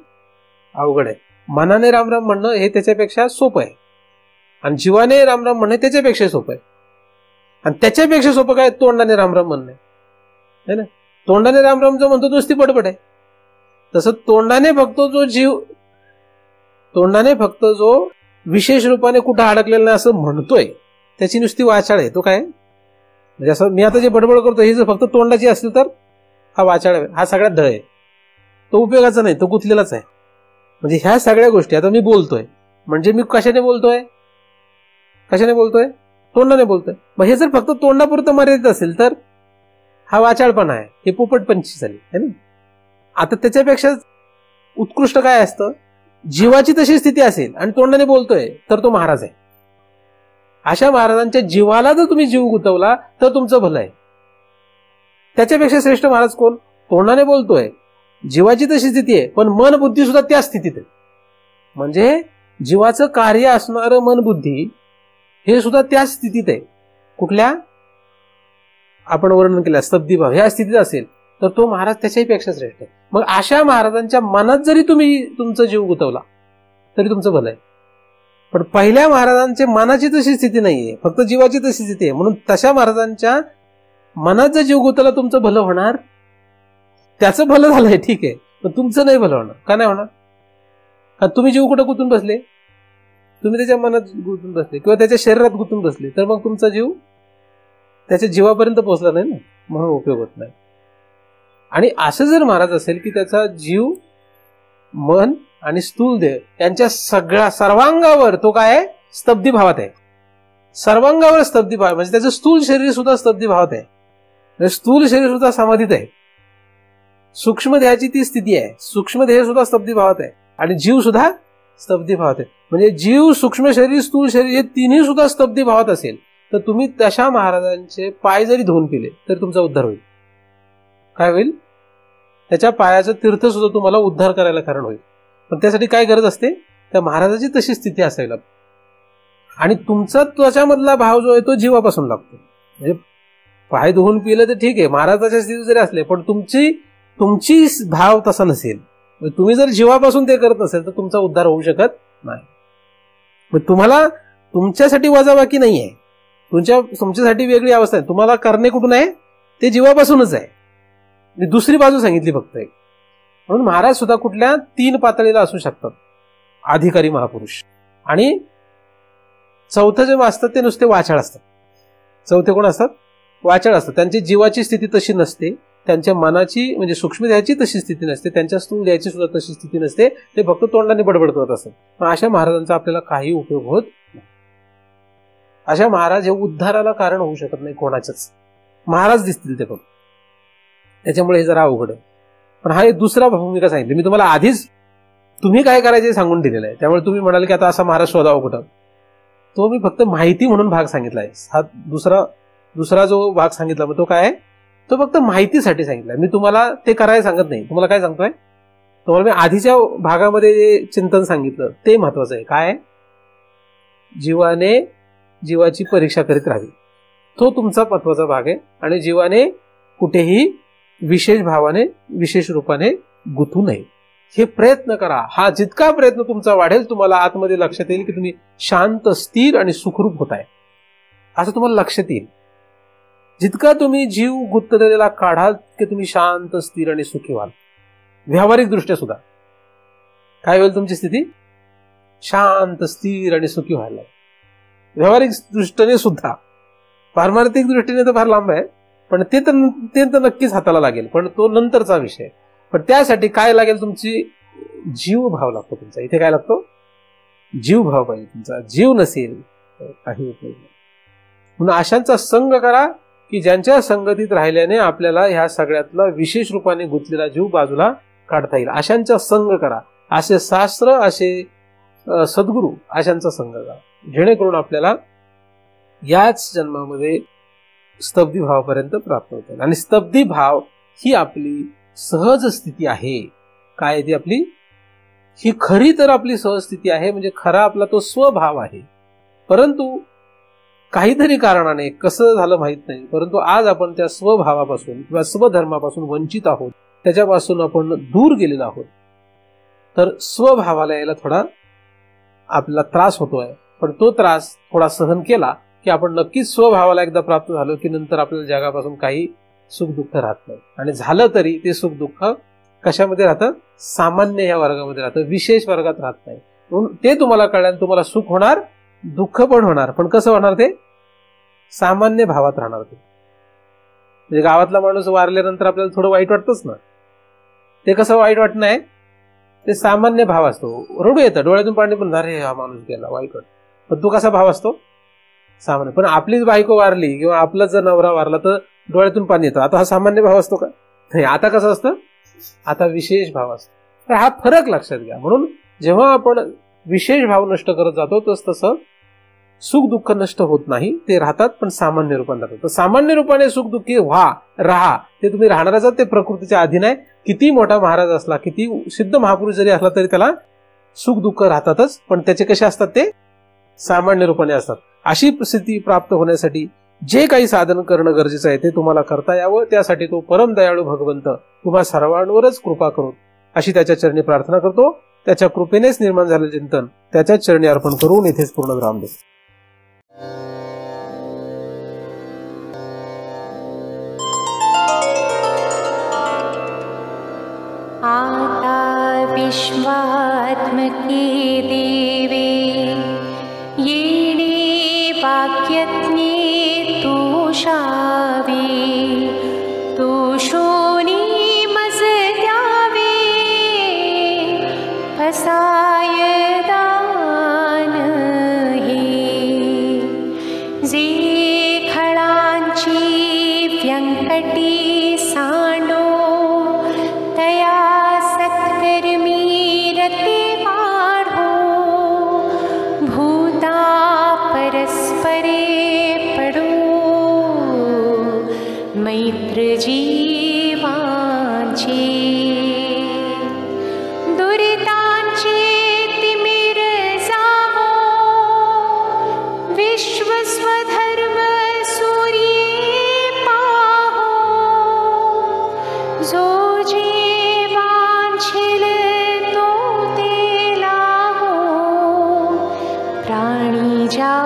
अवघड आहे. मनाने रामराम म्हणणं हे त्याच्यापेक्षा सोपं आहे, आणि जीवाने रामराम म्हणणं त्याच्यापेक्षा सोपं आहे, आणि त्याच्यापेक्षा सोपं काय? तोंडाने रामराम म्हणणं आहे ना. तोंडाने रामराम जो म्हणतो नुसती पडपड आहे. तसं तोंडाने फक्त जो विशेष रूपाने कुठं अडकलेला नाही असं म्हणतोय त्याची नुसती वाचाळ आहे. तो काय म्हणजे असं मी आता जे बडबड करतो ही जर फक्त तोंडाची असेल तर हा वाचाळ आहे, हा सगळ्यात ढ आहे, तो उपयोगाचा नाही, तो गुंतलेलाच आहे. म्हणजे ह्या सगळ्या गोष्टी आता मी बोलतोय म्हणजे मी कशाने बोलतोय? तोंडाने बोलतोय. मग हे जर फक्त तोंडापुरतं मर्यादित असेल तर हा वाचाळपणा आहे, हे पोपटपंची झाली है ना. आता त्याच्यापेक्षा उत्कृष्ट काय असतं? जीवाची तशी स्थिती असेल आणि तोंडाने बोलतोय तर तो महाराज आहे. अशा महाराजांच्या जीवाला जर तुम्ही जीव गुंतवला तर तुमचं भलं आहे. त्याच्यापेक्षा श्रेष्ठ महाराज कोण? तोंडाने बोलतोय, जीवाची तशी स्थिती आहे, पण मन बुद्धी सुद्धा त्या स्थितीत आहे. म्हणजे जीवाचं कार्य असणारं मन बुद्धी हे सुद्धा त्या स्थितीत आहे. कुठल्या? आपण वर्णन केलं स्तब्धीभाव ह्या स्थितीत असेल तर तो महाराज त्याच्याही पेक्षा श्रेष्ठ आहे. मग अशा महाराजांच्या मनात जरी तुम्ही तुमचा जीव गुंतवला तरी तुमचं भलं आहे. पण पहिल्या महाराजांच्या मनाची तशी स्थिती नाहीये, फक्त जीवाची तशी स्थिती आहे. म्हणून तशा महाराजांच्या मनात जर जीव गुंतवला तुमचं भलं होणार. त्याचं भलं झालंय ठीक आहे, पण तुमचं नाही भलं होणार. का नाही होणार? कारण तुम्ही जीव कुठं गुंतून बसले? तुम्ही त्याच्या मनात गुंतून बसले किंवा त्याच्या शरीरात गुंतून बसले, तर मग तुमचा जीव त्याच्या जीवापर्यंत पोहोचला नाही ना, म्हणून उपयोग होत नाही. आणि असं जर महाराज असेल की त्याचा जीव, मन आणि स्थूल देह यांच्या सगळ्या सर्वांगावर तो काय आहे? स्तब्धी भावात आहे. सर्वांगावर स्तब्धी भाव म्हणजे त्याचं स्थूल शरीर सुद्धा स्तब्धी भावात आहे. स्थूल शरीर सुद्धा समाधीत आहे. सूक्ष्म देहाची ती स्थिती आहे. सूक्ष्म देह सुद्धा स्तब्धी भावात आहे आणि जीव सुद्धा स्तब्धी भावात आहे. म्हणजे जीव, सूक्ष्म शरीर, स्थूल शरीर हे तिन्ही सुद्धा स्तब्धी भावात असेल तर तुम्ही तशा महाराजांचे पाय जरी धुवून पिले तरी तुमचा उद्धार होईल. काय होईल? त्याच्या पायाचं तीर्थ सुद्धा तुम्हाला उद्धार करायला कारण होईल. पण त्यासाठी काय गरज असते? त्या महाराजाची तशी स्थिती असायला. आणि तुमचा त्याच्यामधला भाव जो आहे तो जीवापासून लागतो. म्हणजे पाय धुवून पिलं तर ठीक आहे, महाराजाच्या स्थितीत जरी असले, पण तुमची भाव तसा नसेल, तुम्ही जर जीवापासून ते करत नसेल तर तुमचा उद्धार होऊ शकत नाही. मग तुम्हाला तुमच्यासाठी वजाबाकी नाही आहे, तुमच्यासाठी वेगळी अवस्था आहे. तुम्हाला करणे कुठून आहे? ते जीवापासूनच आहे. मी दुसरी बाजू सांगितली फक्त एक. म्हणून महाराज सुद्धा कुठल्या 3 पातळीला असू शकतात. अधिकारी महापुरुष. आणि चौथं जे असतात ते नुसते वाचाळ असतात. चौथे कोण असतात? वाचाळ असतात. त्यांची जीवाची स्थिती तशी नसते, त्यांच्या मनाची म्हणजे सूक्ष्म देहाची तशी स्थिती नसते, त्यांच्या स्थूल देहाची सुद्धा तशी स्थिती नसते. ते फक्त तोंडाने बडबड करत असतात. पण अशा महाराजांचा आपल्याला काही उपयोग होत नाही. अशा महाराज हे उद्धाराला कारण होऊ शकत नाही कोणाच्याच. महाराज दिसतील ते फक्त. त्याच्यामुळे हे जरा अवघड आहे. पण हा एक दुसरा भूमिका सांगितली मी तुम्हाला. आधीच तुम्ही काय करायचे सांगून दिलेलं आहे. त्यामुळे तुम्ही म्हणाल की आता असा महाराज शोधावा कुठं, तो मी फक्त माहिती म्हणून भाग सांगितला आहे. हा दुसरा जो भाग सांगितला मग तो काय आहे? तो फक्त माहितीसाठी सांगितला. मी तुम्हाला ते करायला सांगत नाही. तुम्हाला काय सांगतोय? तुम्हाला मी आधीच्या भागामध्ये जे चिंतन सांगितलं ते महत्वाचं आहे. काय? जीवाने जीवाची परीक्षा करीत राहावी, तो तुमचा महत्वाचा भाग आहे. आणि जीवाने कुठेही विशेष भावाने, विशेष रूपाने गुंतू नये, हे प्रयत्न करा. हा जितका प्रयत्न तुमचा वाढेल तुम्हाला आतमध्ये लक्षात येईल की तुम्ही शांत, स्थिर आणि सुखरूप होताय, असं तुम्हाला लक्षात येईल. जितका तुम्ही जीव गुंतलेला काढाल की तुम्ही शांत, स्थिर आणि सुखी व्हाल. व्यावहारिक दृष्ट्या सुद्धा काय होईल? तुमची स्थिती शांत, स्थिर आणि सुखी व्हायला. व्यावहारिक दृष्टीने सुद्धा, पारमार्थिक दृष्टीने तर फार लांब आहे, पण ते तर नक्कीच हाताला लागेल, पण तो नंतरचा विषय. पण त्यासाठी काय लागेल? तुमची जीव भाव लागतो तुमचा. इथे काय लागतो? जीव भाव पाहिजे तुमचा. जीव नसेल तर काही उपयोग नाही. म्हणून अशांचा संग करा की ज्यांच्या संगतीत राहिल्याने आपल्याला ह्या सगळ्यातला विशेष रूपाने गुंतलेला जीव बाजूला काढता येईल. अशांचा संग करा. असे शास्त्र, असे सद्गुरू, अशांचा संग करा, जेणेकरून आपल्याला याच जन्मामध्ये स्तब्धी भावापर्यंत प्राप्त होते. आणि स्तब्धी भाव ही आपली सहज स्थिती आहे. काय ती आपली? ही खरी तर आपली सहज स्थिती आहे. म्हणजे खरा आपला तो स्वभाव आहे. परंतु काहीतरी कारणाने कसं झालं माहित नाही, परंतु आज आपण त्या स्वभावापासून किंवा स्वधर्मापासून वंचित आहोत, त्याच्यापासून आपण दूर गेलेलो आहोत. तर स्वभावाला यायला थोडा आपला त्रास होतोय. पण तो त्रास थोडा सहन केला की आपण नक्कीच स्वभावाला एकदा प्राप्त झालो की नंतर आपल्याला जगापासून काही सुख दुःख राहत नाही. आणि झालं तरी ते सुख दुःख कशामध्ये राहतं? सामान्य या वर्गामध्ये राहतं, विशेष वर्गात राहत नाही. म्हणून ते तुम्हाला कळल्यानं तुम्हाला सुख होणार, दुःख पण होणार. पण कसं होणार? ते सामान्य भावात राहणार. ते म्हणजे गावातला माणूस वारल्यानंतर आपल्याला थोडं वाईट वाटतंच ना. ते कसं वाईट वाटणं आहे? ते सामान्य भाव असतो. रडू येतं, डोळ्यातून पाणी पण, अरे हा माणूस गेला, वाईट वाटतं. पण तो कसा भाव असतो? सामान्य. पण आपलीच बायको वारली किंवा आपला जर नवरा वारला तर डोळ्यातून पाणी येतं. आता हा सामान्य भाव असतो का? नाही. आता कसं असतं? आता विशेष भाव असतो. तर हा फरक लक्षात घ्या. म्हणून जेव्हा आपण विशेष भाव नष्ट करत जातो तसं सुख दुःख नष्ट होत नाही, ते राहतात, पण सामान्य रूपाने राहतात. तर सामान्य रूपाने सुख दुःखी राहा, ते तुम्ही राहणारच आहात. ते प्रकृतीच्या अधीन आहे. किती मोठा महाराज असला, किती सिद्ध महापुरुष जरी असला तरी त्याला सुख दुःख राहतातच, पण त्याचे कसे असतात, ते सामान्य रूपाने असतात. अशी स्थिती प्राप्त होण्यासाठी जे काही साधन करणं गरजेचं आहे ते तुम्हाला करता यावं. त्यासाठी तो परम दयाळू भगवंत तुम्हा सर्वांवरच कृपा करून अशी त्याच्या चरणी प्रार्थना करतो. त्याच्या कृपेनेच निर्माण झालेलं चिंतन त्याच्याच चरणी अर्पण करून इथेच पूर्ण विराम देतो. आता विश्वात्मके देवे येणे वाक्यज्ञे तोषावे, तोषोनी मज द्यावे, फसाय दान हे. जे खळांची व्यंकटी सांडो, तया सत्कर्मी रते वाढो. भूता परस्परे पडो, मैत्र जीवांचे. दुरितांचे तिमिर जावो, विश्व स्वधर्म सूर्ये पाहो. जो जे वांछिल तो ते लाहो, प्राणी जात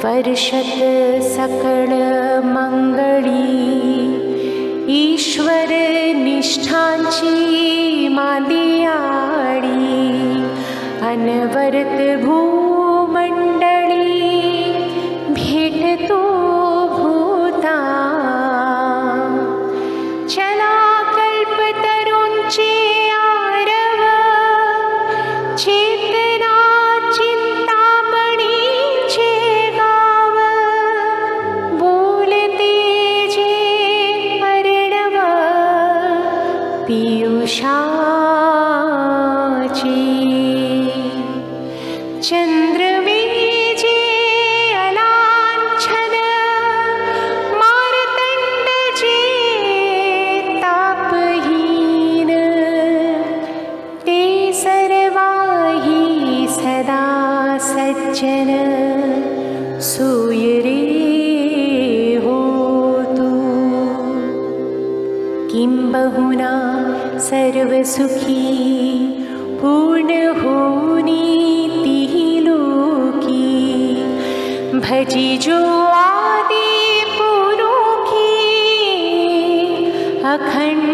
वर्षत सकळ मंगळी. ईश्वर निष्ठांची मादियाळी, अनवरत भूमंडळी भेटतो भूता. चला कल्पतरूंचे आरव, चेतना चिंतामणीचे गाव. बोलते जे अर्णव पियुषाची. चंद्रमे जे अलांछन, मार्तंड जे तापहीन. ते सर्वाही सदा सज्जन, सूय रे होतु. किंबहुना सर्वसुखी पूर्ण होनी तिहि लोकी. भजी जो आदि पुरुखी, अखंड